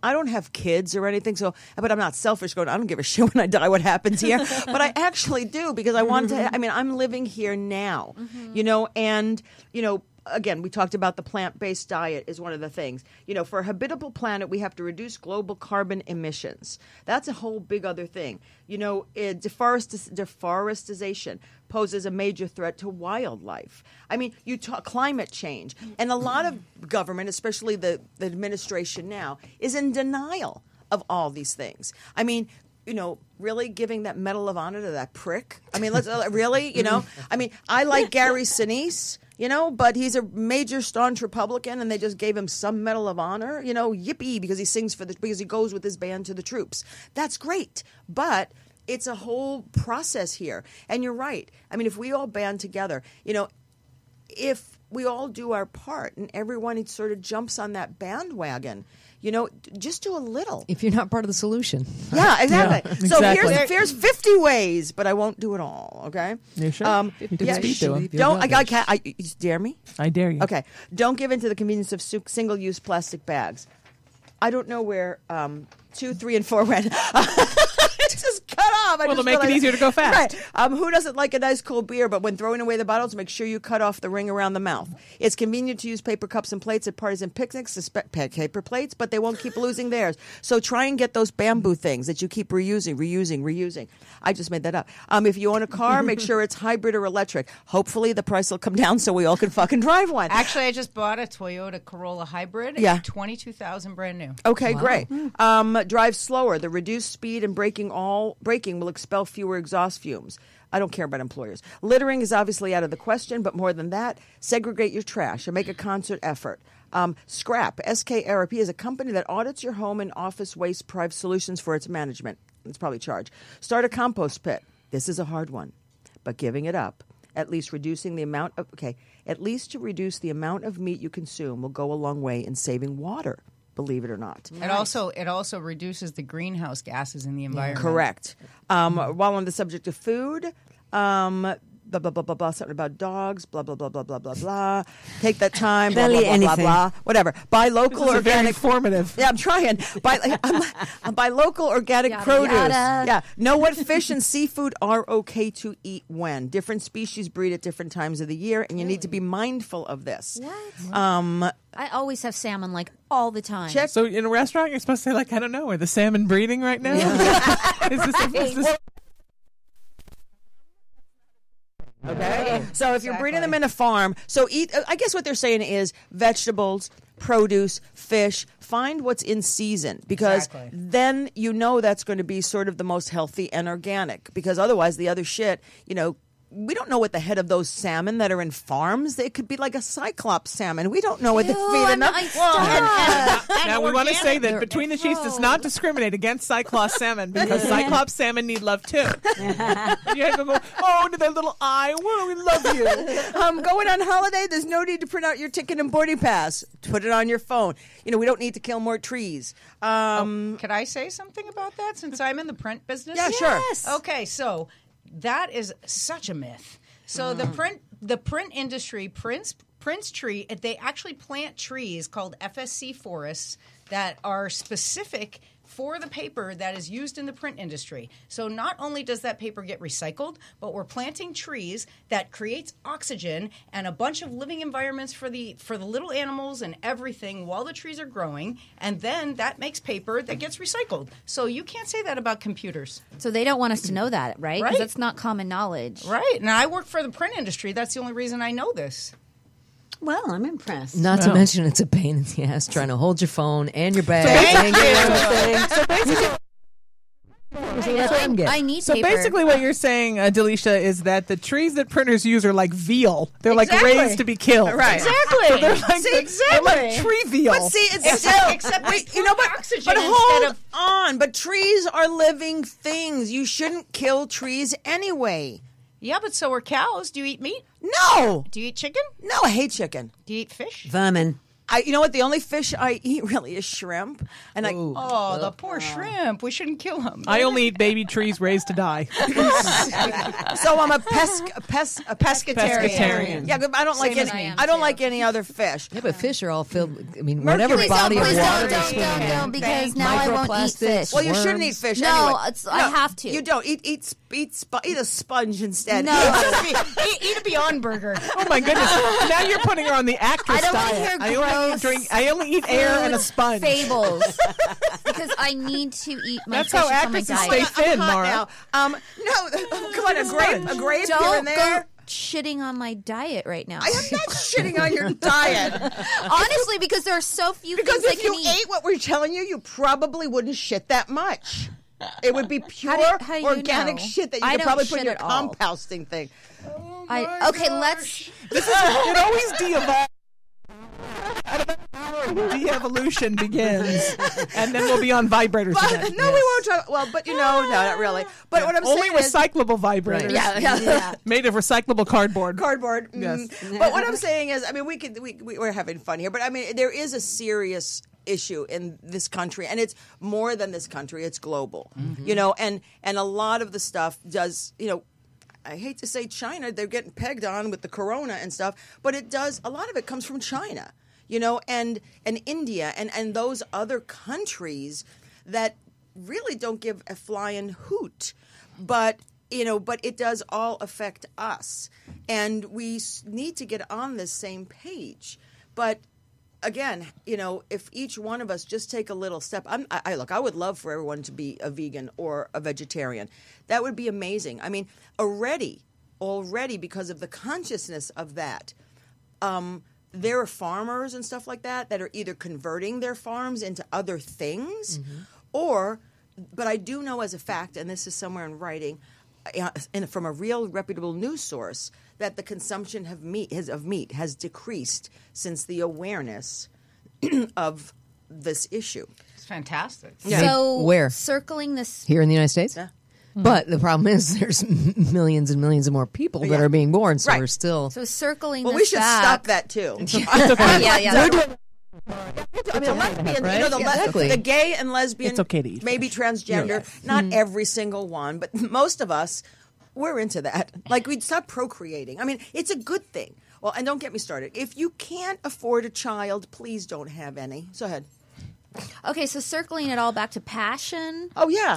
I don't have kids or anything, but I'm not selfish going, I don't give a shit when I die what happens here. But I actually do because I want to, I'm living here now, and, again, we talked about the plant-based diet is one of the things. For a habitable planet, we have to reduce global carbon emissions. That's a whole big other thing. Deforestation poses a major threat to wildlife. You talk climate change. And a lot of government, especially the administration now, is in denial of all these things. Really giving that Medal of Honor to that prick? Let's really, I like Gary Sinise, but he's a major staunch Republican and they just gave him some Medal of Honor, yippee, because he sings because he goes with his band to the troops. That's great. But it's a whole process here. And you're right. If we all band together, if we all do our part and everyone sort of jumps on that bandwagon, just do a little. If you're not part of the solution. Yeah, exactly. Yeah, so exactly. here's 50 ways, but I won't do it all, okay? You sure? You can speed to them. You dare me? I dare you. Okay. Don't give in to the convenience of single-use plastic bags. I don't know where 2, 3, and 4 went. Just cut Well, just to make it realized- easier to go fast. Right. Who doesn't like a nice cold beer? But when throwing away the bottles, make sure you cut off the ring around the mouth. It's convenient to use paper cups and plates at parties and picnics, paper plates, but they won't keep losing theirs. So try and get those bamboo things that you keep reusing. I just made that up. If you own a car, make sure it's hybrid or electric. Hopefully the price will come down so we all can fucking drive one. Actually, I just bought a Toyota Corolla hybrid. Yeah. 22,000 brand new. Okay, great. Drive slower. The reduced speed and braking will expel fewer exhaust fumes. I don't care about employers. Littering is obviously out of the question, but more than that, segregate your trash and make a concert effort. Scrap, SKRP, is a company that audits your home and office waste, provides solutions for its management. It's probably charged. Start a compost pit. This is a hard one, but giving it up, at least to reduce the amount of meat you consume will go a long way in saving water. Believe it or not. It also reduces the greenhouse gases in the environment. Correct. While on the subject of food, blah, blah, blah, blah, blah, something about dogs, blah, blah, blah, blah, blah, blah, blah. Take that time, blah, blah, blah, blah, blah, whatever. Buy local This is organic. very informative. Yeah, I'm trying. Buy local organic produce. Yeah. Know what fish and seafood are okay to eat when. Different species breed at different times of the year, and you need to be mindful of this. What? I always have salmon like all the time. Check. So in a restaurant, you're supposed to say, like, I don't know, are the salmon breeding right now? Is this Okay. So if you're breeding them in a farm, so eat. I guess what they're saying is vegetables, produce, fish. Find what's in season, because then you know that's going to be sort of the most healthy and organic. Because otherwise, the other shit, we don't know what the head of those salmon that are in farms. They could be like a cyclops salmon. We don't know what they're feeding them. Now we want to say that Between the Sheets does not discriminate against cyclops salmon, because cyclops salmon need love too. You have to go, oh, to their little eye. Well, we love you. Going on holiday, there's no need to print out your ticket and boarding pass. Put it on your phone. We don't need to kill more trees. Could I say something about that since I'm in the print business? Yeah, sure. Okay, so that is such a myth. So the print industry prints tree. They actually plant trees called FSC forests that are specific for the paper that is used in the print industry. So not only does that paper get recycled, but we're planting trees that creates oxygen and a bunch of living environments for the little animals and everything while the trees are growing, and then that makes paper that gets recycled. So you can't say that about computers. So they don't want us to know that, right? Right. Because that's not common knowledge. Right. And I work for the print industry. That's the only reason I know this. Well, I'm impressed. Not to mention it's a pain in the ass trying to hold your phone and your bag and get everything. I need So paper. basically what you're saying, Delicia, is that the trees that printers use are like veal. They're like raised to be killed. Right. Exactly. So they're like, exactly. They're like tree veal. But see, it's still except oxygen but instead hold of on. But trees are living things. You shouldn't kill trees anyway. Yeah, but so are cows. Do you eat meat? No. Do you eat chicken? No, I hate chicken. Do you eat fish? Vermin. You know what? The only fish I eat really is shrimp. And Oh, the poor shrimp. We shouldn't kill them. I only eat baby trees raised to die. so I'm a pescatarian. Yeah, I don't like Same as any. I am, I don't too. like any other fish. Yeah, but fish are all filled. I mean, Mercury. whatever body of Please water don't, don't, because now I won't eat Microplastics. fish. Well, you shouldn't eat fish No, anyway. I have to. You don't eat a sponge instead. No. Eat a Beyond Burger. Oh my goodness! Now you're putting her on the actress I don't want to diet. hear I only eat air and a sponge. fables because I need to eat my That's fish how on my actresses diet. stay thin, I'm hot Mara. now. No, come on, a grape here Don't and there. go shitting on my diet right now. I am not shitting on your diet. Honestly, because there are so few Because things I if can you eat. ate what we're telling you, you probably wouldn't shit that much. It would be pure how do you organic know? shit that you I could don't probably put in shit your at all. composting thing. Okay, let's. It always de-evolves. De-evolution begins, and then we'll be on vibrators But, again. no, we won't talk. Well, but no, not really. But what I'm Only saying is, recyclable vibrators. yeah. Made of recyclable cardboard. Cardboard. Yes. But what I'm saying is, I mean, we're having fun here, but I mean, there is a serious issue in this country, and it's more than this country. It's global, and a lot of the stuff does, I hate to say China, they're getting pegged on with the corona and stuff, but it does, a lot of it comes from China, and India and those other countries that really don't give a flying hoot but it does all affect us, and we need to get on this same page. But again, if each one of us just take a little step, I would love for everyone to be a vegan or a vegetarian. That would be amazing. I mean, already because of the consciousness of that, there are farmers and stuff like that are either converting their farms into other things, but I do know as a fact, and this is somewhere in writing, from a real reputable news source, that the consumption of meat has decreased since the awareness of this issue. It's fantastic. Yeah. So where? Circling this Here in the United States? Yeah. But the problem is there's millions and millions of more people that are being born, so we're still... So circling Well, this we should back. stop that, too. I mean, lesbian, the gay and lesbian, It's okay to eat maybe fish. transgender, not every single one, but most of us, we're into that. Like, we'd stop procreating. I mean, it's a good thing. Well, and don't get me started. If you can't afford a child, please don't have any. So ahead. Okay, so circling it all back to passion. Oh, yeah.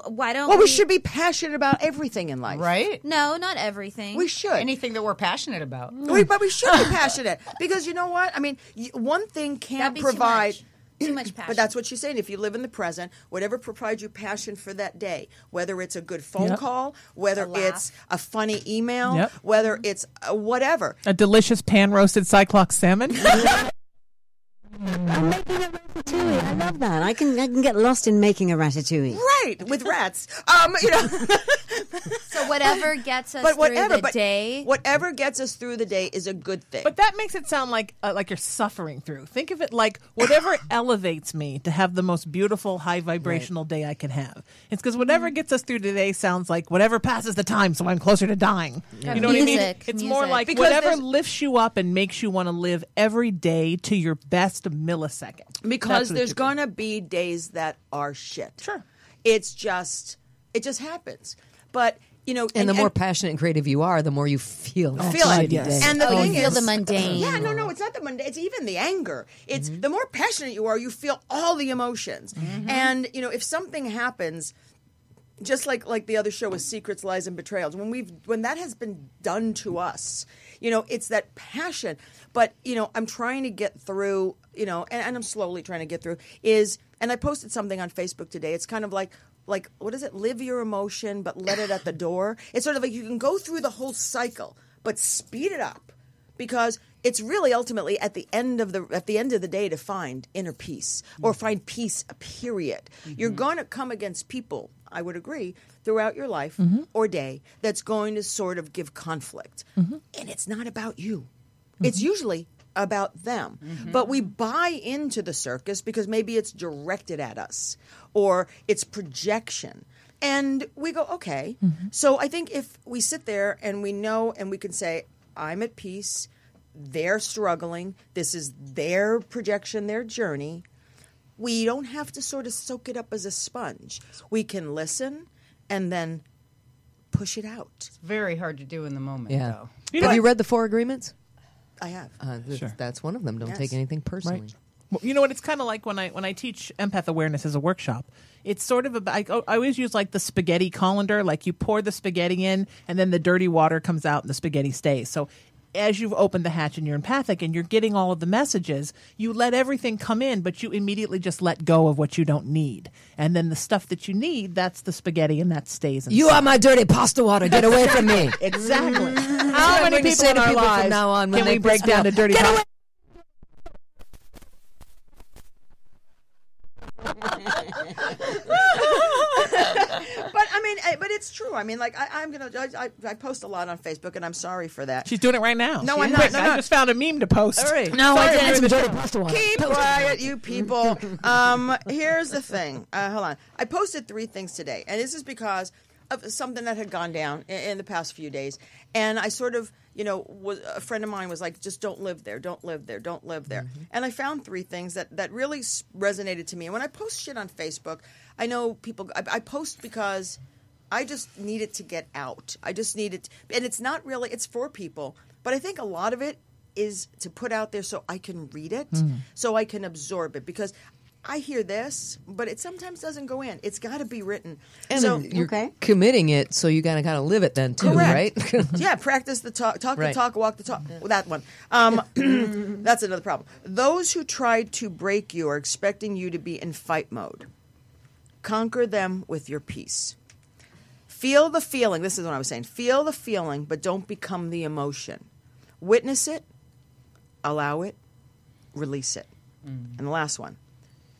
Why don't Well, we should be passionate about everything in life. Right? No, not everything. We should. Anything that we're passionate about. But we should be passionate. Because you know what? I mean, one thing can't That'd be provide... too much passion. But that's what she's saying. If you live in the present, whatever provides you passion for that day, whether it's a good phone call, whether it's a funny email, whether it's whatever. A delicious pan-roasted cyclops salmon. I'm making a ratatouille. I love that. I can get lost in making a ratatouille. Right, with rats. So whatever gets us through the day. Whatever gets us through the day is a good thing. But that makes it sound like you're suffering through. Think of it like whatever elevates me to have the most beautiful, high vibrational day I can have. It's because whatever gets us through today sounds like whatever passes the time, so I'm closer to dying. You know what I mean? It's more like Because whatever lifts you up and makes you want to live every day to your best millisecond. Because there's going to be days that are shit. Sure. It just happens. But, And the more passionate and creative you are, the more you feel it. Yes. And the thing you feel is, the mundane. Yeah, no, it's not the mundane. It's even the anger. It's the more passionate you are, you feel all the emotions. And if something happens, just like the other show with Secrets, Lies, and Betrayals, when that has been done to us, it's that passion. But I'm trying to get through, and I'm slowly trying to get through. And I posted something on Facebook today. It's kind of like what is it? Live your emotion, but let it at the door. It's sort of like you can go through the whole cycle, but speed it up, because it's really ultimately at the end of the day to find inner peace or find peace. Period. You're going to come against people, I would agree, throughout your life or day that's going to sort of give conflict, and it's not about you. It's usually about them. But we buy into the circus because maybe it's directed at us or it's projection. And we go, okay. So I think if we sit there and we know and we can say, I'm at peace, they're struggling, this is their projection, their journey, we don't have to sort of soak it up as a sponge. We can listen and then push it out. It's very hard to do in the moment, though. Have you read the 4 Agreements? I have. Sure. That's one of them. Don't take anything personally. Right. Well, you know what? It's kind of like when I teach empath awareness as a workshop. It's sort of I always use like the spaghetti colander. Like you pour the spaghetti in, and then the dirty water comes out, and the spaghetti stays. So as you've opened the hatch and you're empathic and you're getting all of the messages, you let everything come in, but you immediately just let go of what you don't need. And then the stuff that you need, that's the spaghetti, and that stays inside. You are my dirty pasta water. Get away from me. Exactly. How many people in our from lives now on when can they we break down to dirty pasta? But it's true. I mean, like I post a lot on Facebook, and I'm sorry for that. She's doing it right now. No, I'm not. No, I just found a meme to post. All right. No, Sorry, I didn't. dirty pasta water. Keep quiet, you people. Here's the thing. Hold on. I posted 3 things today, and this is because of something that had gone down in the past few days. And I sort of, a friend of mine was like, just don't live there, don't live there, don't live there. And I found 3 things that really resonated to me. And when I post shit on Facebook, I know people, I post because I just need it to get out. I just need it. And it's not really, it's for people. But I think a lot of it is to put out there so I can read it, so I can absorb it. Because I hear this, but it sometimes doesn't go in. It's got to be written. And so you're committing it, so you got to kind of live it then too, correct. right? Yeah, practice the talk the Right. talk, walk the talk. Well, that one. That's another problem. Those who tried to break you are expecting you to be in fight mode. Conquer them with your peace. Feel the feeling. This is what I was saying. Feel the feeling, but don't become the emotion. Witness it, allow it, release it. And the last one,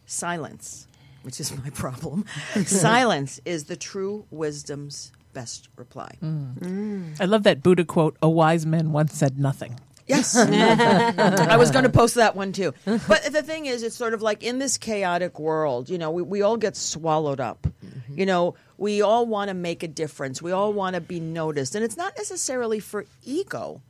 silence, which is my problem. Silence is the true wisdom's best reply. I love that Buddha quote, "A wise man once said nothing." Yes. I was going to post that one too. But the thing is, it's sort of like in this chaotic world, we all get swallowed up. We all want to make a difference. We all want to be noticed. And it's not necessarily for ego.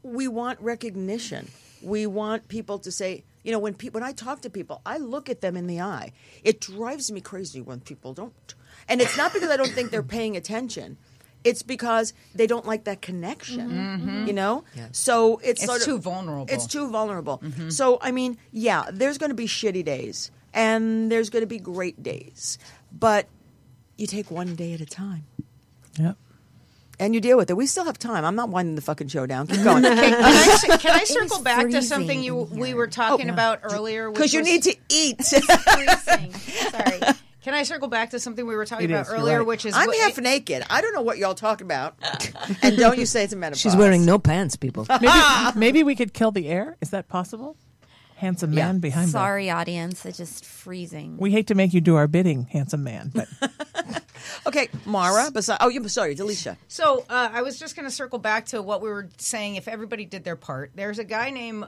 We want recognition. We want people to say, when I talk to people, I look at them in the eye. It drives me crazy when people don't. And it's not because I don't think they're paying attention. It's because they don't like that connection, Yeah. So it's too vulnerable. It's too vulnerable. So, there's going to be shitty days and there's going to be great days. But you take one day at a time. Yep. And you deal with it. We still have time. I'm not winding the fucking show down. Keep going. Can I circle back to something we were talking about earlier? Because you need to eat. Freezing. Sorry. Can I circle back to something we were talking It about is, you're earlier, right. which is I'm half naked. I don't know what y'all talking about. And don't you say it's a menopause. She's wearing no pants, people. Maybe we could kill the air. Is that possible? Handsome man behind Sorry, audience. It's just freezing. We hate to make you do our bidding, handsome man, but Okay, Mara. Sorry, Delicia. So I was just going to circle back to what we were saying. If everybody did their part, there's a guy named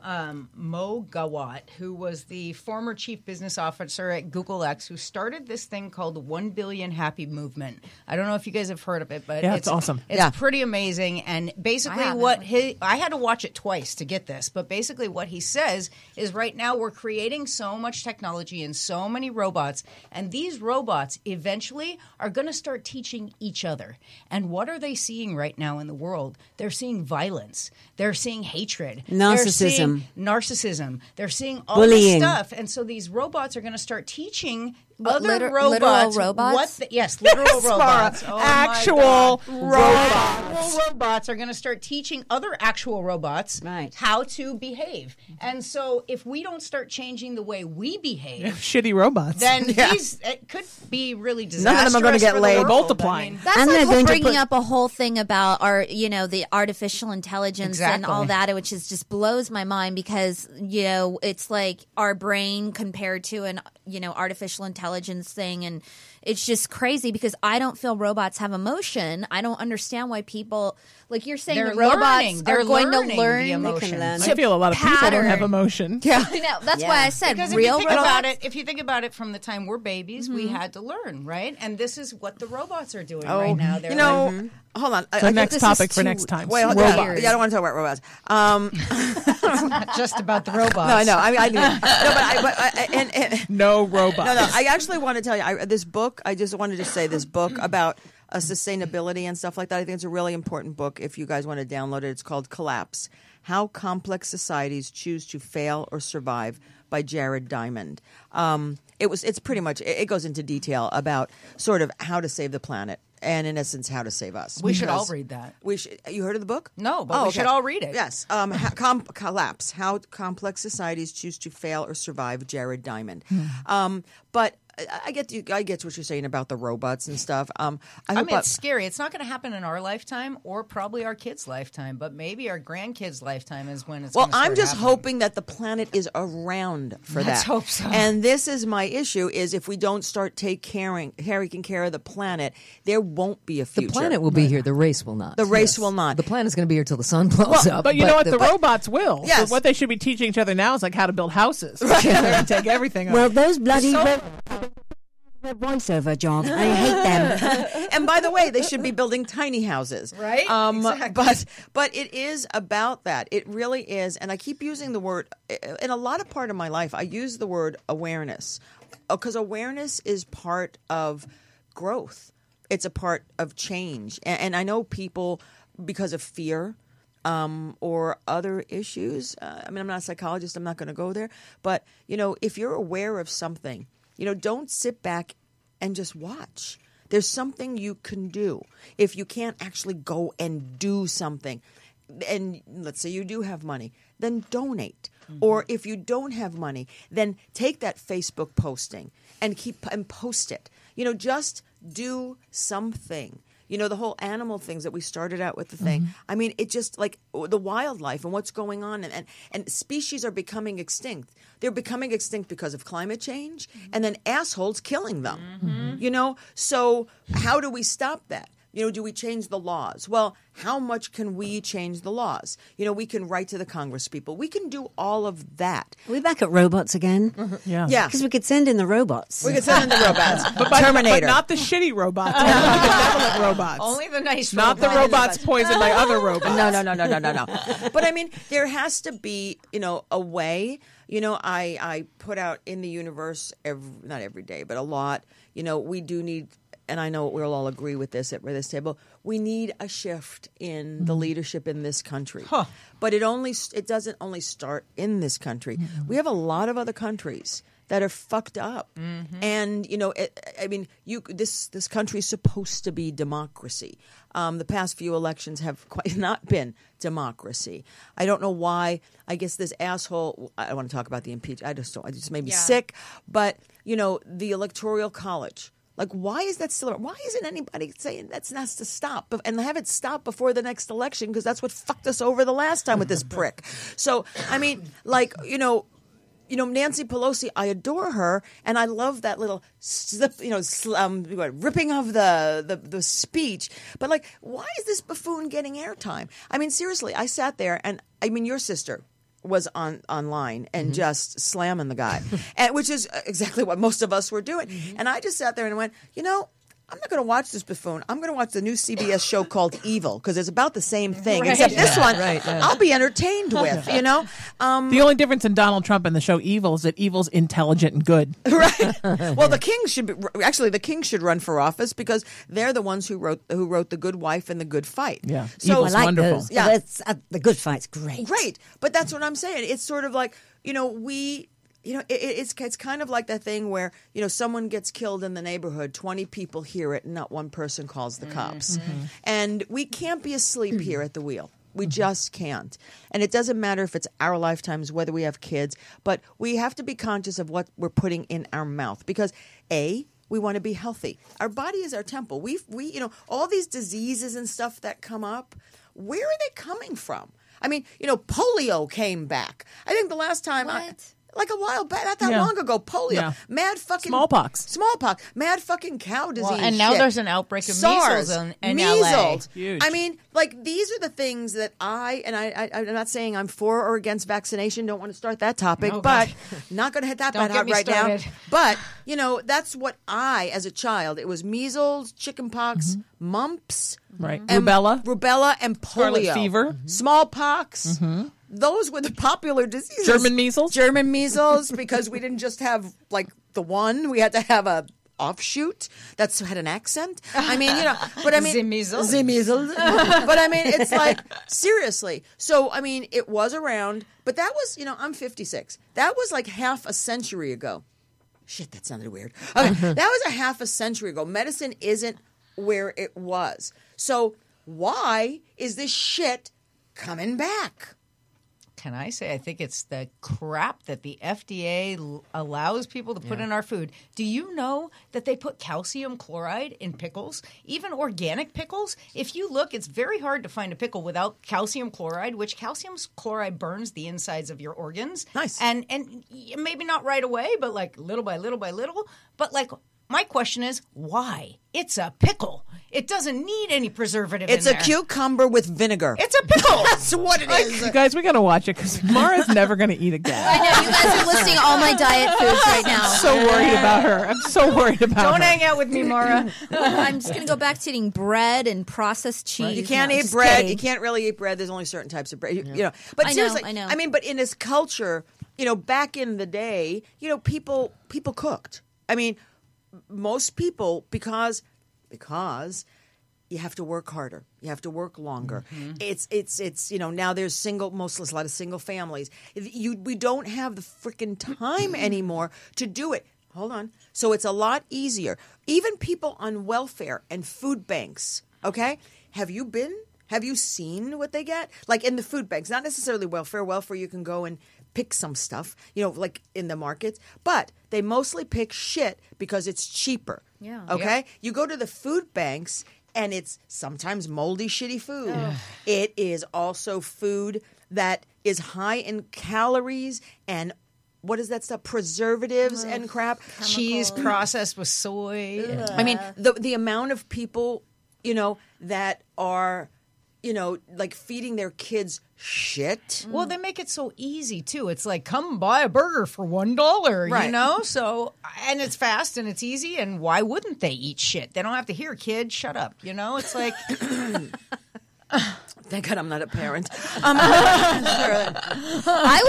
Mo Gawat, who was the former chief business officer at Google X, who started this thing called the 1 Billion Happy Movement. I don't know if you guys have heard of it, but it's awesome. It's pretty amazing. And basically, I had to watch it twice to get this, but basically, what he says is right now we're creating so much technology and so many robots, and these robots eventually are going to start teaching each other. And what are they seeing right now in the world? They're seeing violence. They're seeing hatred. Narcissism. They're seeing all Bullying. this stuff. And so these robots are going to start teaching other literal robots. robots? Literal robots. Oh actual robots. Actual robots are going to start teaching other actual robots how to behave. And so if we don't start changing the way we behave, shitty robots, then it could be really disastrous. None of them are going to get laid. Multiplying. That's And they're like going to bringing put- up a whole thing about the artificial intelligence and all Exactly. that, which just blows my mind because, it's like our brain compared to an, artificial intelligence thing. And it's just crazy because I don't feel robots have emotion. I don't understand why people, like you're saying, They're the robots learning. They're are going to learning the learn. emotions. I feel a lot of people don't have emotion. Yeah. I know. That's why I said Because real robots. if you think about it from the time we're babies, we had to learn, right? And this is what the robots are doing right now. They're hold on. So next topic for next time. Wait, Robots. I don't want to talk about robots. not just about the robots. No, I know. No robots. No. I actually want to tell you this book. I just wanted to say this book about sustainability and stuff like that. I think it's a really important book. If you guys want to download it, it's called "Collapse: How Complex Societies Choose to Fail or Survive" by Jared Diamond. It's pretty much it goes into detail about sort of how to save the planet. And in essence, how to save us. We should all read that. You heard of the book? No, but we should all read it. Yes. Collapse: How Complex Societies Choose to Fail or Survive. Jared Diamond. But I get what you're saying about the robots and stuff. It's scary. It's not going to happen in our lifetime or probably our kids' lifetime, but maybe our grandkids' lifetime is when it's. Well, gonna start I'm just happening. hoping that the planet is around for Let's that. hope so. And this is my issue: is if we don't start taking care of the planet, there won't be a future. The planet will be here. The race will not. The race will not. The planet's going to be here till the sun blows up. But you know what? The robots will. Yes. So what they should be teaching each other now is like how to build houses. They're going to take everything. Well, those bloody voiceover job. I hate them. And by the way, they should be building tiny houses, Right? Exactly. But it is about that. It really is. And I keep using the word in a lot of part of my life. I use the word awareness because awareness is part of growth. It's a part of change. And I know people, because of fear, or other issues. I mean, I'm not a psychologist. I'm not going to go there. But, if you're aware of something, don't sit back and just watch. There's something you can do. If you can't actually go and do something, and let's say you do have money, then donate. Or if you don't have money, then take that Facebook posting and post it. Just do something. The whole animal things that we started out with the thing. I mean, it just like the wildlife and what's going on, and species are becoming extinct. They're becoming extinct because of climate change, and then assholes killing them. So how do we stop that? Do we change the laws? Well, how much can we change the laws? We can write to the Congress people. We can do all of that. Are we back at robots again? Yeah. Because we could send in the robots. We could send in the robots. But Terminator. not the shitty robots. Only the benevolent robots. Only the nice not robots. the robots poisoned by other robots. No. But I mean, there has to be, a way. I put out in the universe, not every day, but a lot. We do need, and I know we'll all agree with this at this table, we need a shift in the leadership in this country. But it doesn't only start in this country. We have a lot of other countries that are fucked up. And, this country is supposed to be democracy. The past few elections have quite not been democracy. I don't know why. I guess this asshole, I don't want to talk about the impeachment. It just made me sick. But, the Electoral College. Like, why is that still? Why isn't anybody saying that's not to stop and have it stop before the next election? Because that's what fucked us over the last time with this prick. So, I mean, Nancy Pelosi, I adore her, and I love that little ripping of the speech. But why is this buffoon getting airtime? I mean, seriously, I sat there, and your sister was online and just slamming the guy, which is exactly what most of us were doing. And I just sat there and went, I'm not going to watch this buffoon. I'm going to watch the new CBS show called Evil, because it's about the same thing, except this one I'll be entertained with, The only difference in Donald Trump and the show Evil is that Evil's intelligent and good. Right. Well, the King should run for office, because they're the ones who wrote The Good Wife and The Good Fight. Yeah. So Evil's wonderful. Those. Yeah. The Good Fight's great. Great. But that's what I'm saying. It's sort of like, it's kind of like that thing where, someone gets killed in the neighborhood, 20 people hear it, and not one person calls the cops. And we can't be asleep here at the wheel. We just can't. And it doesn't matter if it's our lifetimes, whether we have kids, but we have to be conscious of what we're putting in our mouth, because we want to be healthy. Our body is our temple. We all these diseases and stuff that come up, where are they coming from? I mean, polio came back. I think the last time like a while back, not that long ago, polio, mad fucking smallpox, mad fucking cow disease. Well, and now there's an outbreak of SARS, measles in measles. LA. Huge. I mean, these are the things that I'm not saying I'm for or against vaccination. Don't want to start that topic, but not going to hit that bad out right now. But that's what as a child, it was measles, chickenpox, mumps, right, and rubella, and polio, scarlet fever, smallpox. Those were the popular diseases. German measles, because we didn't just have the one; we had to have a offshoot that had an accent. I mean, but I mean, the measles. But I mean, it's like seriously. So I mean, it was around, but that was I'm 56. That was like half a century ago. Shit, that sounded weird. Okay, that was a half a century ago. Medicine isn't where it was. So why is this shit coming back? Can I say, I think it's the crap that the FDA allows people to put in our food. Do you know that they put calcium chloride in pickles, even organic pickles? If you look, it's very hard to find a pickle without calcium chloride, which calcium chloride burns the insides of your organs. Nice. And maybe not right away, but little by little by little. But my question is, why? It's a pickle. It doesn't need any preservative It's in a there. cucumber with vinegar. It's a pickle. That's what it is. You guys, we got to watch it, because Mara's never going to eat again. I know, you guys are listing all my diet foods right now. I'm so worried about her. I'm so worried about her. Don't hang out with me, Mara. I'm just going to go back to eating bread and processed cheese. You can't eat bread. You can't really eat bread. There's only certain types of bread. But seriously, I know. I mean, but in this culture, back in the day, people cooked. I mean, most people, because you have to work harder. You have to work longer. It's now there's a lot of single families. We don't have the freaking time anymore to do it. Hold on. So it's a lot easier. Even people on welfare and food banks, okay? Have you seen what they get? Like in the food banks, not necessarily welfare. Welfare, you can go and pick some stuff, like in the markets. But they mostly pick shit because it's cheaper. Yeah. Okay? Yep. You go to the food banks, and it's sometimes moldy, shitty food. It is also food that is high in calories and what is that stuff? Preservatives and crap. Cheese processed with soy. I mean, the amount of people, that are, like feeding their kids shit. Well, they make it so easy too. It's like, come buy a burger for $1, Right. So, and it's fast and it's easy. And why wouldn't they eat shit? They don't have to hear, kid, shut up. It's like. Thank God I'm not a parent. I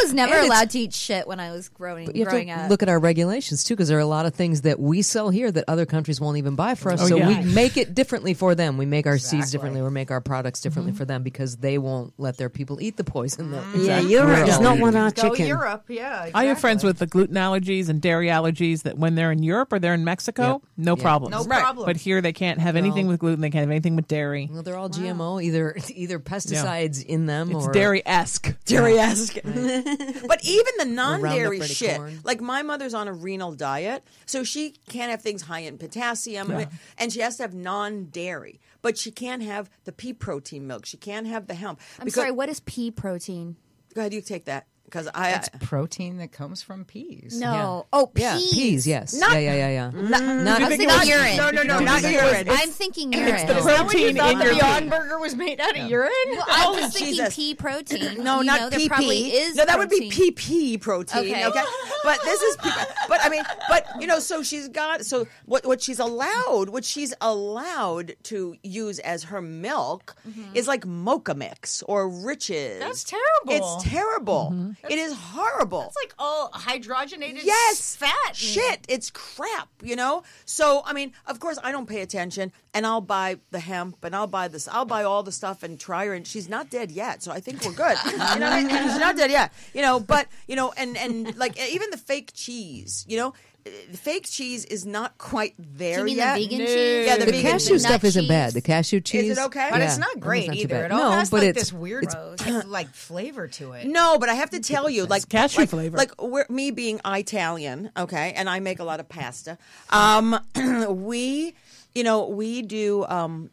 was never allowed to eat shit when I was growing You have to up. look at our regulations too, because there are a lot of things that we sell here that other countries won't even buy for us. So we make it differently for them. We make our seeds differently, or make our products differently for them because they won't let their people eat the poison. Yeah, Europe does not want our Go chicken. Europe, yeah. Exactly. I have friends with the gluten allergies and dairy allergies that when they're in Europe or they're in Mexico, no problem. No problem. But here they can't have anything with gluten. They can't have anything with dairy. Well, they're all GMO, either pesticides in them It's or dairy-esque. Dairy-esque. But even the non-dairy Roundup Ready shit, corn. like my mother's on a renal diet, so she can't have things high in potassium, and she has to have non-dairy. But she can't have the pea protein milk. She can't have the hemp. I'm sorry, what is pea protein? Go ahead, you take that. Because It's protein that comes from peas. No. Yeah. Oh, peas. Yeah, peas, yes. Not- yeah. I was thinking urine. No, not urine. I'm thinking urine. It's the protein in your Beyond Burger was made out of urine? Well, I'm Oh, just thinking Jesus. pea protein. No, not there PP. probably is no, that would be protein. PP protein. Okay. Okay, but this is. But I mean, so she's got. So what she's allowed to use as her milk is like Mocha Mix or Riches. That's terrible. It's terrible. It is horrible. It's like all hydrogenated fat. Shit. It's crap, So, I mean, of course, I don't pay attention, and I'll buy the hemp, and I'll buy this. I'll buy all the stuff and try her, and she's not dead yet, so I think we're good. She's not dead yet, but, and like even the fake cheese, the fake cheese is not quite there Do you mean yet. the vegan cheese? Yeah, the The vegan cashew cheese. stuff isn't cheese? bad. The cashew cheese. Is it okay? But Yeah, it's not great not too either. bad. It all No, has but like it's- this weird like flavor to it. No, but I have to tell you, like cashew flavor. Like me being Italian, okay, and I make a lot of pasta. We do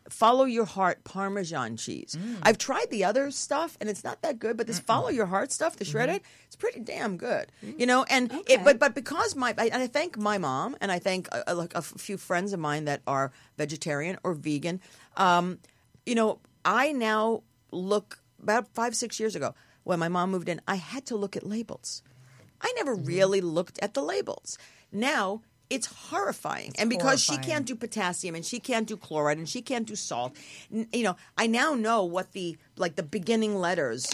follow your heart Parmesan cheese. I've tried the other stuff, and it's not that good. But this follow your heart stuff, the shredded, it's pretty damn good. And but because I thank my mom, and I thank like a few friends of mine that are vegetarian or vegan. I now look about 5-6 years ago when my mom moved in. I had to look at labels. I never really looked at the labels. Now it's horrifying. And because she can't do potassium and she can't do chloride and she can't do salt, I now know what the beginning letters,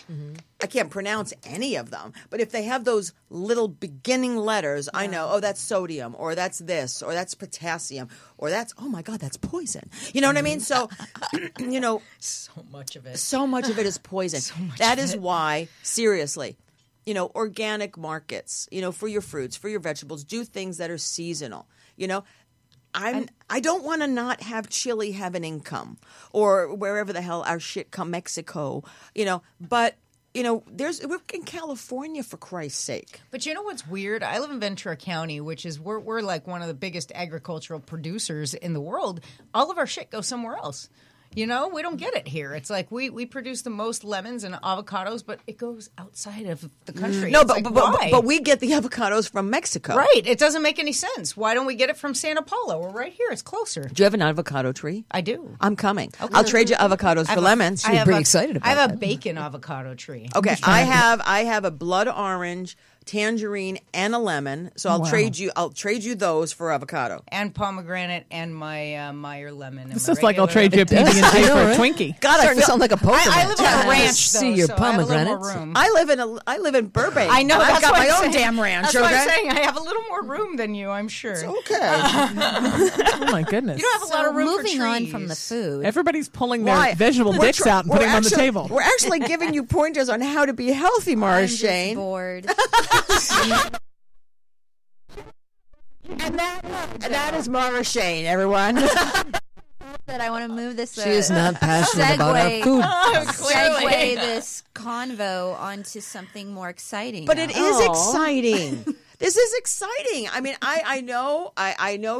I can't pronounce any of them, but if they have those little beginning letters, I know, that's sodium, or that's this, or that's potassium, or that's, oh my God, that's poison. You know what I mean? So, So much of it. So much of it is poison. That is why, seriously, organic markets, for your fruits, for your vegetables, do things that are seasonal. I don't want to not have chili have an income, or wherever the hell our shit come, Mexico, but we're in California, for Christ's sake. But you know what's weird? I live in Ventura County, which is we're like one of the biggest agricultural producers in the world. All of our shit goes somewhere else. We don't get it here. It's like we produce the most lemons and avocados, but it goes outside of the country. No, It's why? but we get the avocados from Mexico. Right. It doesn't make any sense. Why don't we get it from Santa Paula? We're right here. It's closer. Do you have an avocado tree? I do. I'm coming. I'll trade you avocados for lemons. She's pretty excited about I have that. a bacon avocado tree. Okay, I have a blood orange tangerine, and a lemon. So I'll trade you those for avocado and pomegranate and my Meyer lemon. This is like I'll trade you a PB&J for a Twinkie. God, starting to sound like a poker. I live on a ranch. See your pomegranates. I live in Burbank. I know. I've got my own damn ranch. That's what I'm saying. I have a little more room than you. I'm sure. It's okay. Oh my goodness! You don't have a lot of room for trees. Moving on from the food. Everybody's pulling their vegetable dicks out and putting them on the table. We're actually giving you pointers on how to be healthy, Mara Shane. Bored. And that is Mara Shane, everyone. That I want to move this. She is not passionate about our food. Segue this convo onto something more exciting. But it is exciting. This is exciting. I mean, I know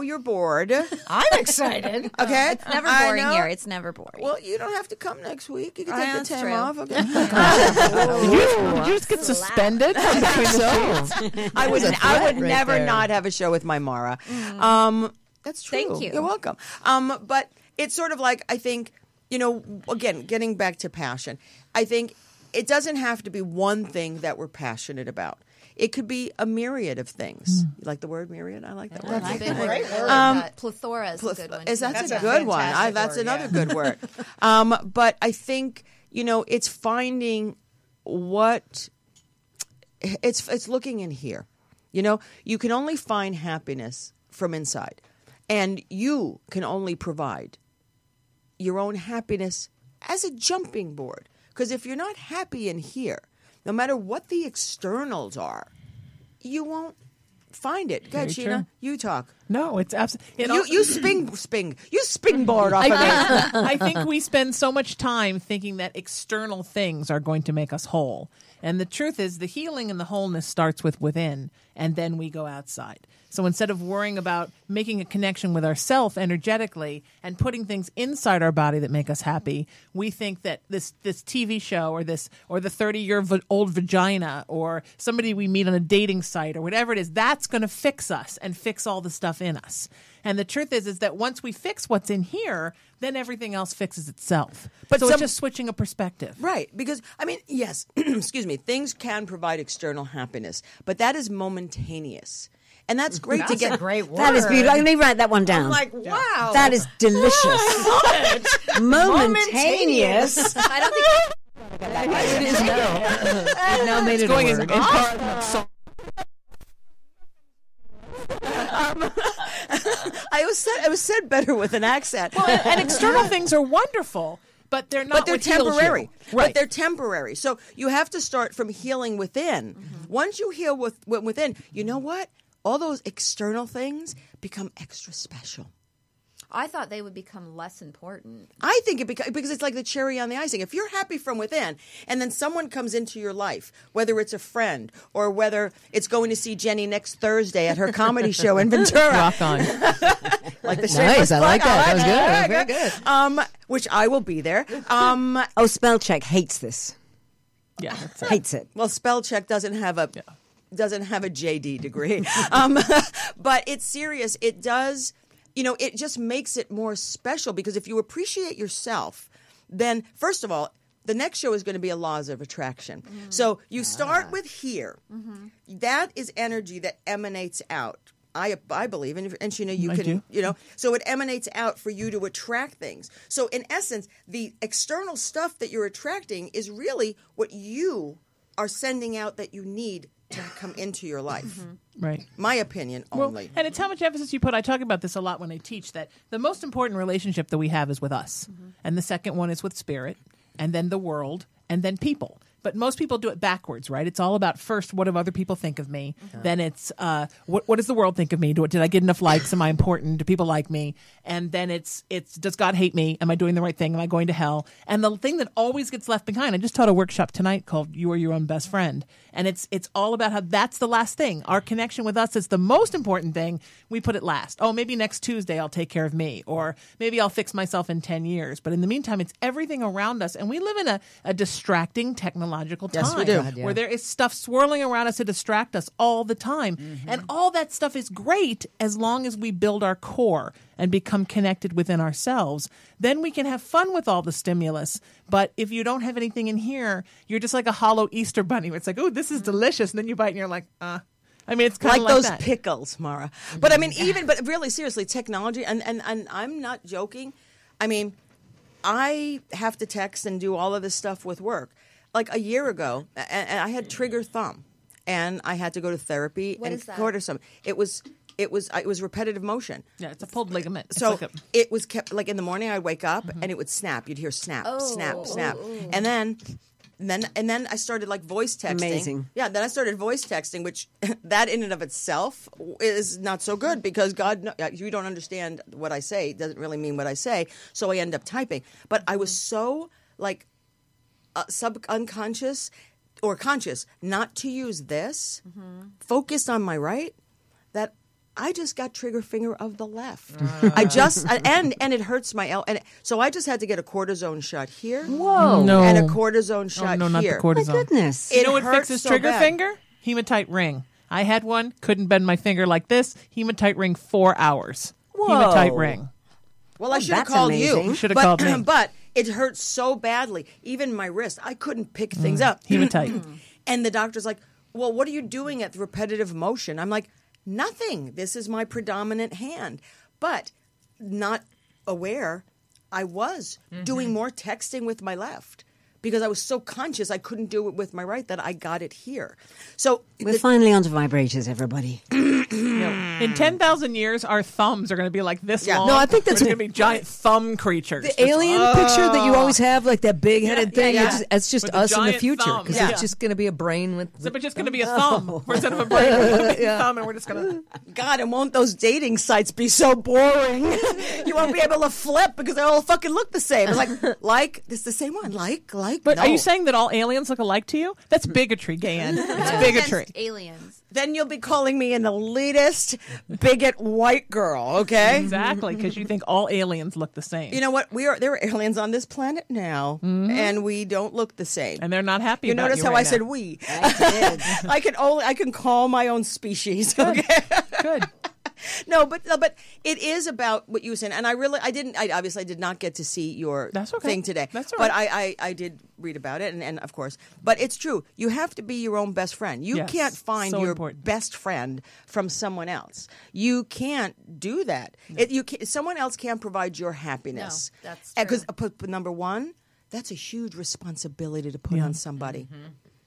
you're bored. I'm excited. Okay, it's never boring here. It's never boring. Well, you don't have to come next week. You can take the time off. Okay. Would you just get suspended? I would never not have a show with my Mara. That's true. Thank you. You're welcome. But it's sort of like, I think, again, getting back to passion, I think it doesn't have to be one thing that we're passionate about. It could be a myriad of things. You like the word myriad? I like that word. That's a great word. Plethora is a good one. That's a good one. That's another good word. But I think, it's finding what it's looking in here. You can only find happiness from inside. And you can only provide your own happiness as a jumping board. Because if you're not happy in here, no matter what the externals are, you won't find it. Go ahead, Sheena. You talk. No, it's absolutely... You springboard off of it. I think we spend so much time thinking that external things are going to make us whole. And the truth is, the healing and the wholeness starts with within, and then we go outside. So instead of worrying about making a connection with ourselves energetically and putting things inside our body that make us happy, we think that this TV show or the 30-year-old vagina or somebody we meet on a dating site or whatever it is, that's going to fix us and fix all the stuff in us. And the truth is that once we fix what's in here, then everything else fixes itself. But it's just switching a perspective. Right. Because, yes, excuse me, things can provide external happiness, but that is momentaneous. And that's great to get. A great word. That is beautiful. Let me write that one down. I'm like, wow. That is delicious. Momentaneous. I don't think it is now. You've now made it a word. It was said better with an accent. Well, and external things are wonderful, but they're not. But they're what heals temporary. you. Right. But they're temporary. So you have to start from healing within. Mm-hmm. Once you heal within, you know what? All those external things become extra special. I thought they would become less important. I think because it's like the cherry on the icing. If you're happy from within, and then someone comes into your life, whether it's a friend or whether it's going to see Jennie next Thursday at her comedy show in Ventura. Rock on. Like the nice, I like that. That was good. Very good. Which I will be there. Spell check hates this. Yeah, hates it. Well, spell check doesn't have a JD degree, but it's serious. It does. It just makes it more special because if you appreciate yourself, then first of all, the next show is going to be a laws of attraction. Mm-hmm. So you start with here. Mm-hmm. That is energy that emanates out. I believe, and Sheena, you can, so it emanates out for you to attract things. So in essence, the external stuff that you're attracting is really what you are sending out that you need to come into your life. Mm-hmm. Right. My opinion only. And it's how much emphasis you put. I talk about this a lot when I teach, that the most important relationship that we have is with us. Mm-hmm. And the second one is with spirit, and then the world, and then people. But most people do it backwards, right? It's all about first, what do other people think of me? Mm-hmm. Then it's, what does the world think of me? Did I get enough likes? Am I important? Do people like me? And then it's does God hate me? Am I doing the right thing? Am I going to hell? And the thing that always gets left behind, I just taught a workshop tonight called You Are Your Own Best Friend. And it's all about how that's the last thing. Our connection with us is the most important thing. We put it last. Oh, maybe next Tuesday I'll take care of me. Or maybe I'll fix myself in 10 years. But in the meantime, it's everything around us. And we live in a distracting technological technological time. Yes, we do. God, yeah. Where there is stuff swirling around us to distract us all the time. And all that stuff is great as long as we build our core and become connected within ourselves. Then we can have fun with all the stimulus. But if you don't have anything in here, you're just like a hollow Easter bunny. It's like, oh, this is delicious. And then you bite and you're like, I mean, it's kind of like those that. pickles, Mara. But I mean, but really seriously, technology, and I'm not joking. I mean, I have to text and do all of this stuff with work. Like a year ago, and I had trigger thumb, and I had to go to therapy. What and is that? cortisone. It was repetitive motion. Yeah, it's a pulled ligament. It's So like it was kept like in the morning. I'd wake up and it would snap. You'd hear snap, snap, snap, and then I started like voice texting. Amazing. Yeah, then I started voice texting, which that in and of itself is not so good because you don't understand what I say. It doesn't really mean what I say. So I end up typing. But I was so like unconscious or conscious not to use this, focused on my right, that I just got trigger finger of the left. I just and it hurts my and so I just had to get a cortisone shot here. Whoa. No. And a cortisone shot no, not here. the cortisone. My goodness. You know what hurts fixes so trigger bad. finger? Hematite ring. I had one, couldn't bend my finger like this. Hematite ring 4 hours. Whoa. Hematite ring. Well, I should have that's called amazing. you. You should have But- called me. But it hurt so badly. Even my wrist, I couldn't pick things up. Hematite. And the doctor's like, well, what are you doing at the repetitive motion? I'm like, nothing. This is my predominant hand. But not aware, I was doing more texting with my left because I was so conscious I couldn't do it with my right that I got it here. So We're finally onto vibrators, everybody. In 10,000 years, our thumbs are going to be like this Yeah. long. No, I think that's We're going to be giant thumb creatures. The alien picture that you always have, like that big-headed thing, yeah. it's just With the us in the giant future thumb. because Yeah. it's just going to be a brain with. So it's just going to be a thumb instead of a brain. We're gonna be a thumb, and we're just going to. God, and won't those dating sites be so boring? You won't be able to flip because they all fucking look the same. It's like this is the same one. Like. But no. are you saying that all aliens look alike to you? That's bigotry, Gaye Ann. It's bigotry. Against aliens. Then you'll be calling me an elitist, bigot white girl, okay? Exactly, because you think all aliens look the same. You know what? There are aliens on this planet now, and we don't look the same. And they're not happy You about notice you how right I now. said we? I did. I can call my own species. Okay. Good. No, but it is about what you were saying, and I obviously did not get to see your That's okay. thing today. That's all but right. I did read about it, and of course, but it's true. You have to be your own best friend. You Yes, can't find so your important. best friend from someone else. You can't do that. Someone else can't provide your happiness. No, that's Because true. number one, that's a huge responsibility to put on somebody.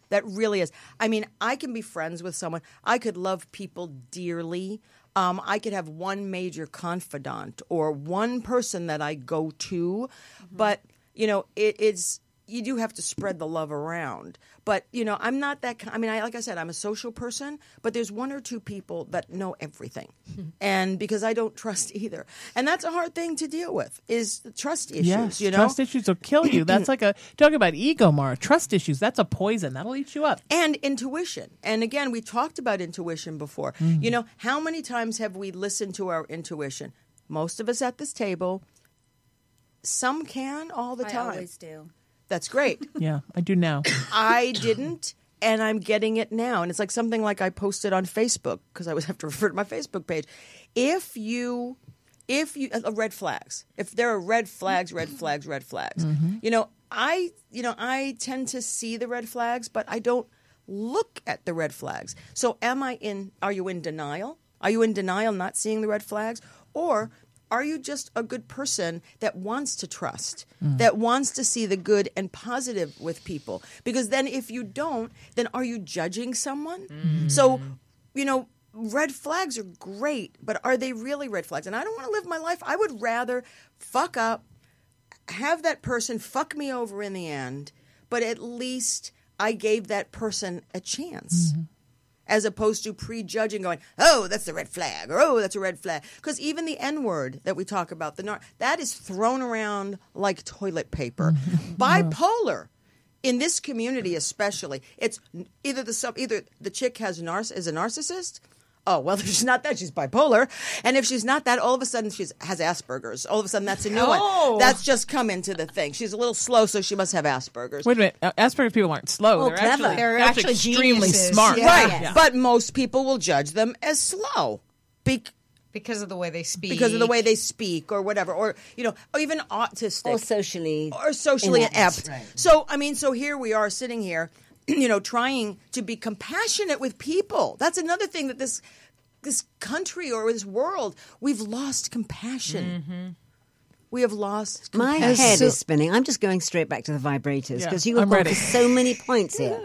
That really is. I mean, I can be friends with someone. I could love people dearly. I could have one major confidant or one person that I go to, but it's you do have to spread the love around. But I'm not that. Like I said, I'm a social person, but there's one or two people that know everything, and because I don't trust either, and that's a hard thing to deal with. Is the trust issues? Yes, trust issues will kill you. That's like talk about ego, Mara. Trust issues, that's a poison. That'll eat you up. And intuition. And again, we talked about intuition before. How many times have we listened to our intuition? Most of us at this table. Some can all the time. I always do. That's great. Yeah, I do now. I didn't, and I'm getting it now. And it's like something like I posted on Facebook because I always have to refer to my Facebook page. If you red flags. If there are red flags. I tend to see the red flags, but I don't look at the red flags. So are you in denial? Are you in denial not seeing the red flags? Or are you just a good person that wants to trust, that wants to see the good and positive with people? Because then if you don't, then are you judging someone? So, red flags are great, but are they really red flags? And I don't want to live my life. I would rather fuck up, have that person fuck me over in the end, but at least I gave that person a chance. As opposed to prejudging, going, oh, that's a red flag, or oh, that's a red flag. Because even the N-word that we talk about, that is thrown around like toilet paper. Bipolar, in this community especially, it's either the chick is a narcissist, oh, well, if she's not that, she's bipolar. And if she's not that, all of a sudden she has Asperger's. All of a sudden that's a new one. That's just come into the thing. She's a little slow, so she must have Asperger's. Wait a minute. Asperger's people aren't slow. They're clever. they're actually extremely geniuses. smart. Yeah. Right. Yeah. But most people will judge them as slow. Because of the way they speak. Because of the way they speak or whatever. Or, or even autistic. Or socially inept. Right. So, so here we are sitting here, trying to be compassionate with people. That's another thing that this country or this world, we've lost compassion. Mm-hmm. We have lost compassion. My head is spinning. I'm just going straight back to the vibrators because you have gone for so many points here.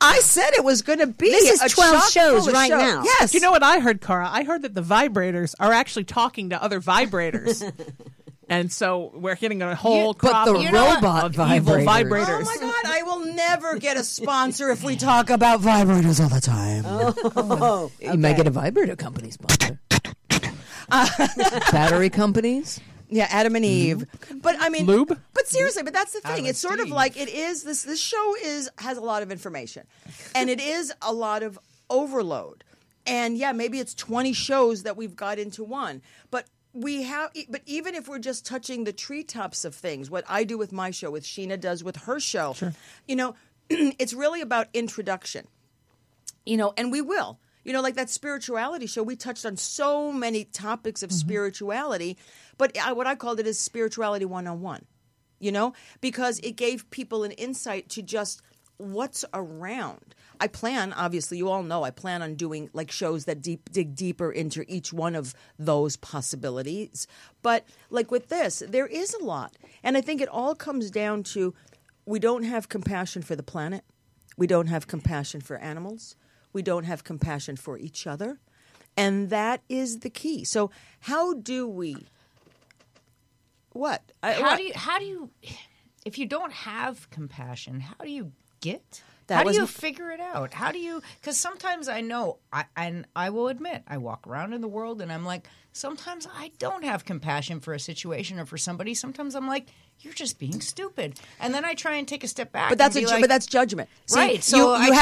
I said it was going to be. This is 12 shows right now. Yes. You know what I heard, Cara? I heard that the vibrators are actually talking to other vibrators. And so we're getting a whole crop of robot evil vibrators. Oh my God, I will never get a sponsor if we talk about vibrators all the time. You might get a vibrator company sponsor. Battery companies. Yeah, Adam and Eve. But lube. But seriously, that's the thing. It's sort of like it is. This show has a lot of information, and it is a lot of overload. And yeah, maybe it's 20 shows that we've got into one, but. But even if we're just touching the treetops of things, what I do with my show, what Sheena does with her show, it's really about introduction, and we will, like that spirituality show, we touched on so many topics of spirituality, but what I called it is spirituality 101, because it gave people an insight to just what's around. I plan, obviously, you all know, I plan on doing like shows that dig deeper into each one of those possibilities. But like with this, there is a lot. And I think it all comes down to we don't have compassion for the planet. We don't have compassion for animals. We don't have compassion for each other. And that is the key. So how do we... What? How do you... If you don't have compassion, how do you get... How do you figure it out? How do you? Because sometimes I know, I will admit, I walk around in the world and I'm like, sometimes I don't have compassion for a situation or for somebody. Sometimes I'm like, you're just being stupid, and then I try and take a step back. But that's judgment, right? See, so you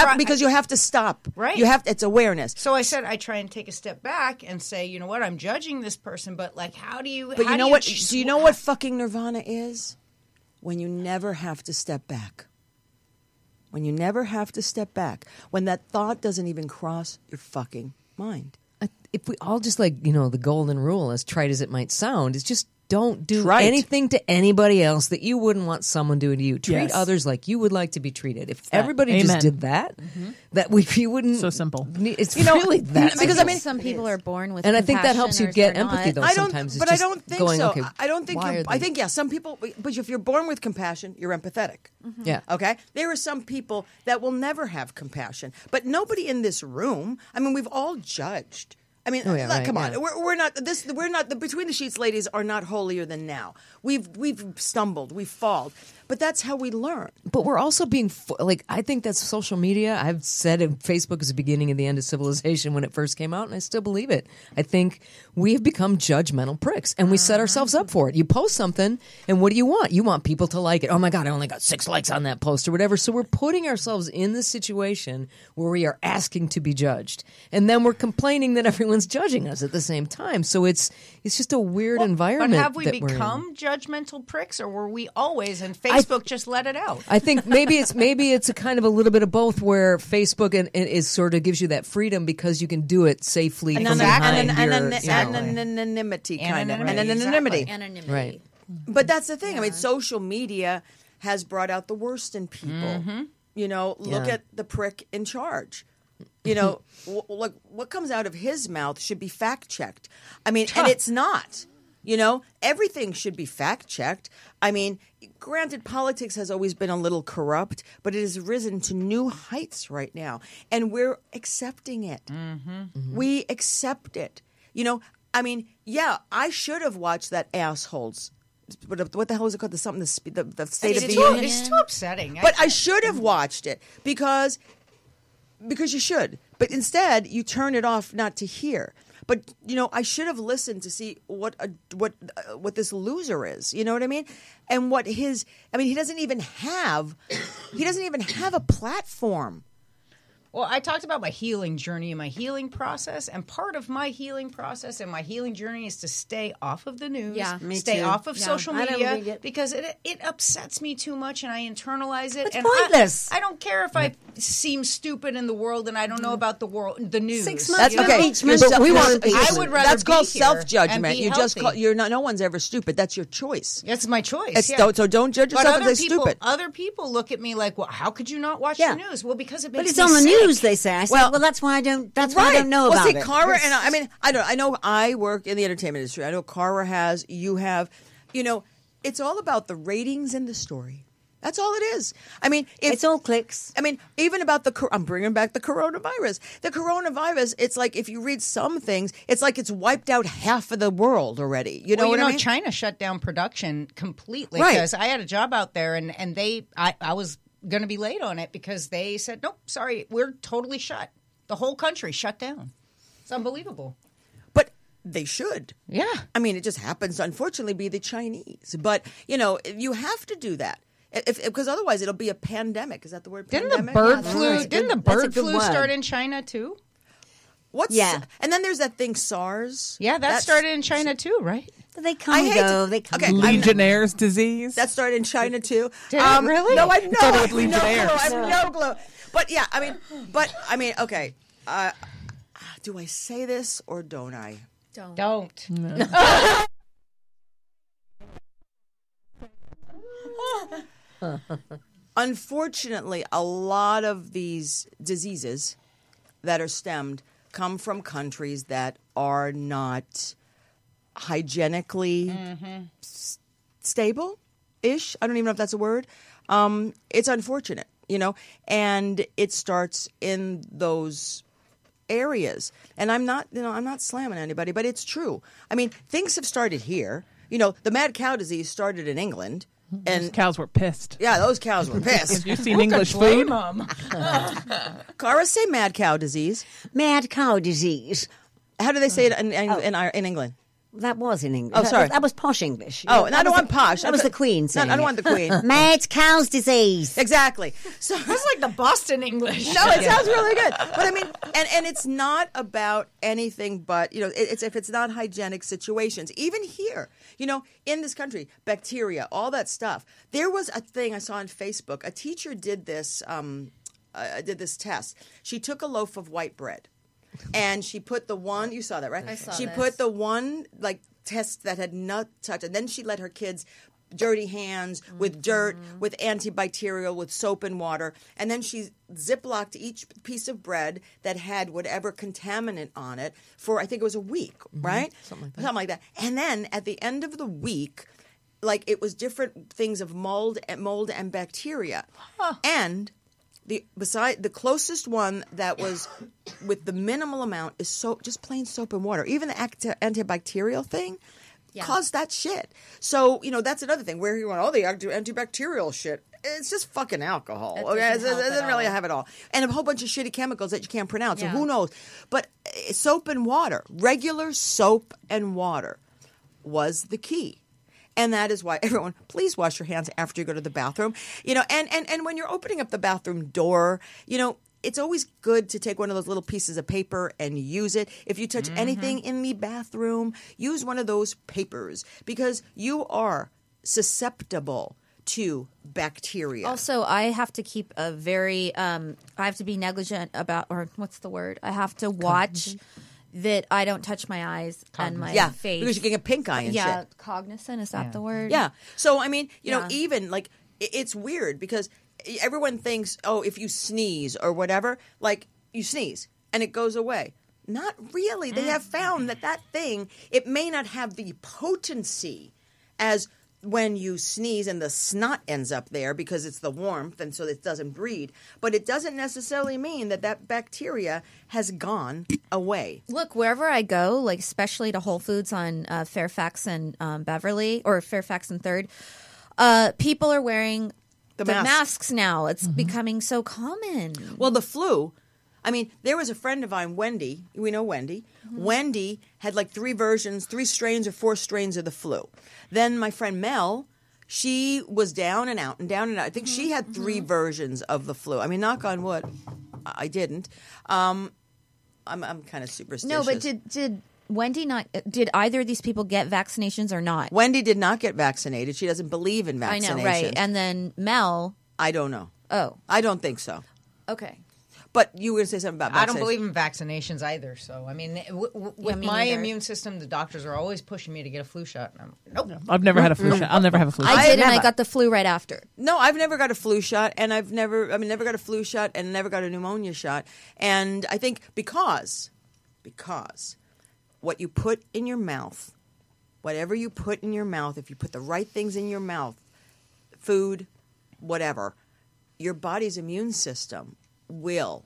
have to stop. Right. It's awareness. So I said I try and take a step back and say, you know what? I'm judging this person, but like, how do you? But you know what? Do you know what fucking nirvana is? When you never have to step back. When you never have to step back. When that thought doesn't even cross your fucking mind. If we all just the golden rule, as trite as it might sound, is just don't do anything to anybody else that you wouldn't want someone doing to you. Treat others like you would like to be treated. If everybody just did that, that you wouldn't. So simple. It's really that because simple. some people are born with, and I think that helps you get not. empathy. Though I sometimes, but I don't think so. Okay, I don't think. I think some people. But if you're born with compassion, you're empathetic. Mm-hmm. Yeah. Okay. There are some people that will never have compassion, but nobody in this room. We've all judged. Come on. We're not the Between the Sheets ladies are not holier than now. We've stumbled, we've fallen, but that's how we learn. But we're also being I think that's social media. I've said Facebook is the beginning and the end of civilization when it first came out, and I still believe it. I think we have become judgmental pricks, and we set ourselves up for it. You post something, and what do you want? You want people to like it. Oh my God, I only got 6 likes on that post or whatever. So we're putting ourselves in this situation where we are asking to be judged, and then we're complaining that everyone's judging us at the same time. So it's just a weird environment. But have we become judgmental pricks, or were we always? And Facebook just let it out. I think maybe it's a kind of a little bit of both, where Facebook and is sort of gives you that freedom because you can do it safely from behind anonymity, kind of Anonymity. Right. But that's the thing. Social media has brought out the worst in people. Look at the prick in charge. What comes out of his mouth should be fact checked. And it's not. Everything should be fact checked. Granted, politics has always been a little corrupt, but it has risen to new heights right now, and we're accepting it. Mm-hmm. We accept it. I should have watched that assholes. What the hell is it called? The State of the Union. It's too upsetting. But I should have watched it because you should. But instead, you turn it off not to hear. But I should have listened to see what this loser is. You know what I mean? And what he doesn't even have a platform. Well, I talked about my healing journey and my healing process, and part of my healing process and my healing journey is to stay off of the news, stay off of social media, because it upsets me too much, and I internalize it. It's pointless. I don't care if I seem stupid in the world and I don't know about the news. 6 months That's okay. I would rather that's called be here self-judgment. and be You just healthy. you're not. No one's ever stupid. That's your choice. That's my choice. So don't judge yourself and say stupid. Other people look at me like, well, how could you not watch the news? Well, because it makes But it's me on the sick. news, they say. I said, well, that's why I don't. That's why I don't know about see, it. Cara and I mean, I know I work in the entertainment industry. I know Cara has. You have. It's all about the ratings and the story. That's all it is. I mean, it's all clicks. I mean, even about I'm bringing back the coronavirus. The coronavirus, it's like if you read some things, it's like it's wiped out half of the world already. You know what I mean? China shut down production completely Right. because I had a job out there and I was going to be late on it because they said, nope, sorry, we're totally shut. The whole country shut down. It's unbelievable. But they should. Yeah. I mean, it just happens to unfortunately be the Chinese. But, you have to do that. Because otherwise it'll be a pandemic. Is that the word? Didn't pandemic? the bird flu start in China too? And then there's that thing SARS. Yeah, that started in China too, right? They come and go. They come and go. Legionnaire's disease. That started in China too. Did it really? No, I have Legionnaires. no clue. But yeah, I mean, okay. Do I say this or don't I? Don't. Unfortunately, a lot of these diseases that are stemmed come from countries that are not hygienically stable-ish. I don't even know if that's a word. It's unfortunate, and it starts in those areas. And I'm not slamming anybody, but it's true. I mean, things have started here. The mad cow disease started in England. And those cows were pissed. Yeah, those cows were pissed. Have you seen English food? Cara, say mad cow disease. Mad cow disease. How do they say it in England? That was in English. Oh, sorry. That was posh English. Oh, and I don't want posh. That was the Queen saying I don't want the Queen. Mad cow's disease. Exactly. So That's like the Boston English. No, it sounds really good. But I mean, and it's not about anything but, it's if it's not hygienic situations. Even here, in this country, bacteria, all that stuff. There was a thing I saw on Facebook. A teacher did this test. She took a loaf of white bread. And she put the one, you saw that, right? I saw She this. put the one, test that had not touched, and then she let her kids dirty hands with dirt, with antibacterial, with soap and water, and then she ziplocked each piece of bread that had whatever contaminant on it for, I think it was a week, right? Something like that. And then at the end of the week, it was different things of mold and bacteria. And the closest one that was with the minimal amount is just plain soap and water. Even the antibacterial thing caused that shit. So that's another thing where you want all the antibacterial shit. It's just fucking alcohol. It doesn't really have it all, and a whole bunch of shitty chemicals that you can't pronounce. So who knows? But soap and water, regular soap and water, was the key. And that is why everyone, please wash your hands after you go to the bathroom. And when you're opening up the bathroom door, it's always good to take one of those little pieces of paper and use it. If you touch anything in the bathroom, use one of those papers because you are susceptible to bacteria. Also, I have to keep I have to be negligent about, or what's the word? I have to watch that I don't touch my eyes and my face. Because you can get pink eye and shit. Cognizant, is that the word? Yeah. So, I mean, even it's weird because everyone thinks, if you sneeze or whatever, you sneeze and it goes away. Not really. They have found that thing, it may not have the potency as when you sneeze and the snot ends up there because it's the warmth and so it doesn't breed. But it doesn't necessarily mean that bacteria has gone away. Look, wherever I go, especially to Whole Foods on Fairfax and Beverly, or Fairfax and 3rd, people are wearing the masks now. It's becoming so common. Well, the flu, I mean, there was a friend of mine, Wendy. We know Wendy. Wendy had 3 strains or 4 strains of the flu. Then my friend Mel, she was down and out and down and out. I think she had 3 versions of the flu. I mean, knock on wood. I didn't. I'm kind of superstitious. No, but did Wendy not? Did either of these people get vaccinations or not? Wendy did not get vaccinated. She doesn't believe in vaccinations. I know, right? And then Mel. I don't know. Oh, I don't think so. Okay. But you were going to say something about vaccinations. I don't believe in vaccinations either. So, I mean, with my immune system, the doctors are always pushing me to get a flu shot. And I'm, nope. I've never had a flu shot. I'll never have a flu shot. I did, and I got the flu right after. No, I've never got a flu shot, and never got a flu shot, and never got a pneumonia shot. And I think because what you put in your mouth, whatever you put in your mouth, if you put the right things in your mouth, food, whatever, your body's immune system will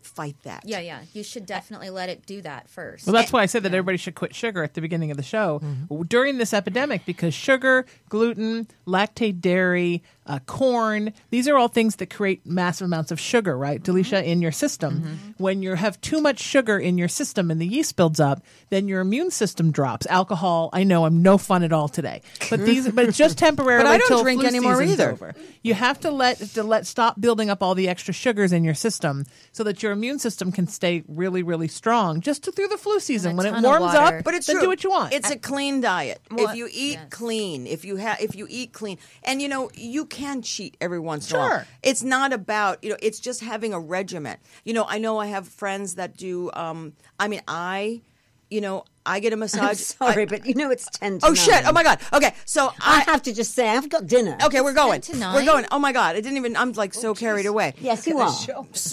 fight that. Yeah. You should definitely let it do that first. Well, that's why I said that everybody should quit sugar at the beginning of the show during this epidemic, because sugar, gluten, lactate dairy, corn, these are all things that create massive amounts of sugar, right, Delicia, in your system. When you have too much sugar in your system and the yeast builds up, then your immune system drops. Alcohol, I know I'm no fun at all today, but it's just temporarily. But I don't till drink flu anymore season's either. Over. You have to let stop building up all the extra sugars in your system so that your immune system can stay really, really strong just through the flu season. When it warms up, but it's then true. do what you want. It's a clean diet. If you eat clean, if you eat clean, and you can cheat every once in a while. It's not about it's just having a regimen. I know I have friends that do. I get a massage. I'm sorry, but it's 10 to 9. Oh, shit. Oh, my God. Okay, so I have to just say, I've got dinner. Okay, we're going. 10 to 9? We're going. Oh, my God. I'm like so carried away. Yes, you are.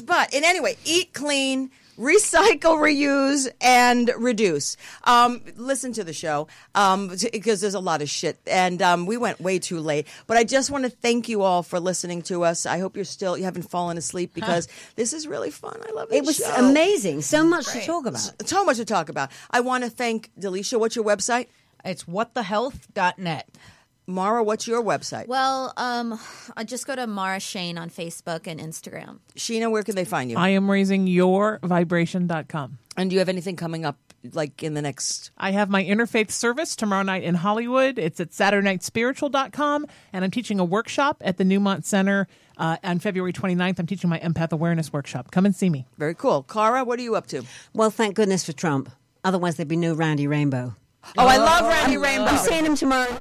But anyway, eat clean, recycle, reuse, and reduce. Listen to the show because there's a lot of shit. And we went way too late. But I just want to thank you all for listening to us. I hope you haven't fallen asleep because this is really fun. I love it. It was amazing. So much to talk about. So much to talk about. I want to thank Delicia. What's your website? It's whatthehealth.net. Mara, what's your website? Well, I just go to Mara Shane on Facebook and Instagram. Sheena, where can they find you? I am raisingyourvibration.com. And do you have anything coming up like in the next? I have my interfaith service tomorrow night in Hollywood. It's at SaturdayNightSpiritual.com. And I'm teaching a workshop at the Newmont Center on February 29th. I'm teaching my empath awareness workshop. Come and see me. Very cool. Cara, what are you up to? Well, thank goodness for Trump. Otherwise, there'd be no Randy Rainbow. Oh, I love Randy Rainbow. I'm seeing him tomorrow.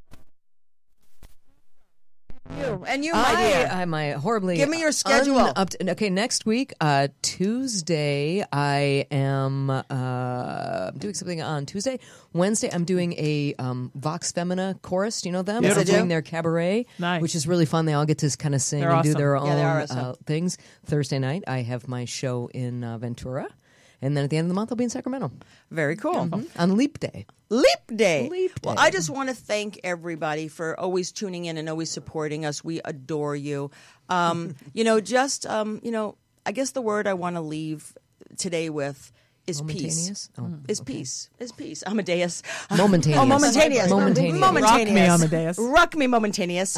And you, my dear. I'm horribly. Give me your schedule. Okay, next week, Tuesday, I am doing something on Tuesday. Wednesday, I'm doing a Vox Femina chorus. Do you know them? Yes, I do. Doing their cabaret, which is really fun. They all get to kind of sing and do their own things. Thursday night, I have my show in Ventura. And then at the end of the month, I'll be in Sacramento. Very cool. On Leap Day. Leap Day. Well, I just want to thank everybody for always tuning in and always supporting us. We adore you. I guess the word I want to leave today with is peace. Is peace. Is peace. Amadeus. Momentaneous. Momentaneous. Rock me, Amadeus. Rock me, momentaneous.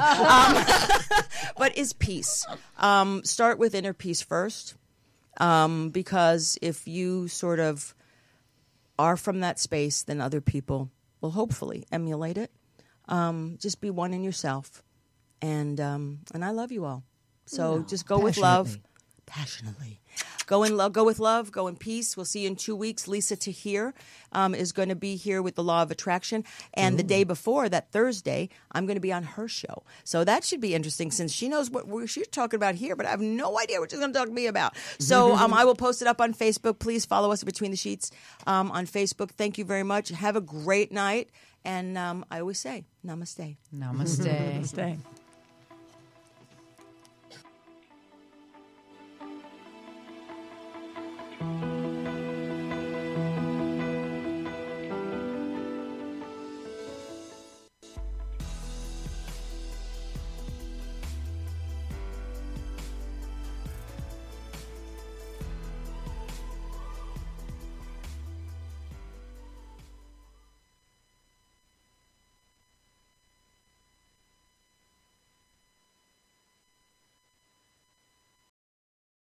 But is peace. Start with inner peace first. Because if you sort of are from that space, then other people will hopefully emulate it. Just be one in yourself, and I love you all. So just go with love, passionately. Go in love. Go with love. Go in peace. We'll see you in 2 weeks. Lisa Tahir is going to be here with the Law of Attraction, and the day before that, Thursday, I'm going to be on her show. So that should be interesting since she knows what she's talking about here, but I have no idea what she's going to talk to me about. So I will post it up on Facebook. Please follow us at Between the Sheets on Facebook. Thank you very much. Have a great night, and I always say, namaste. Namaste. Namaste.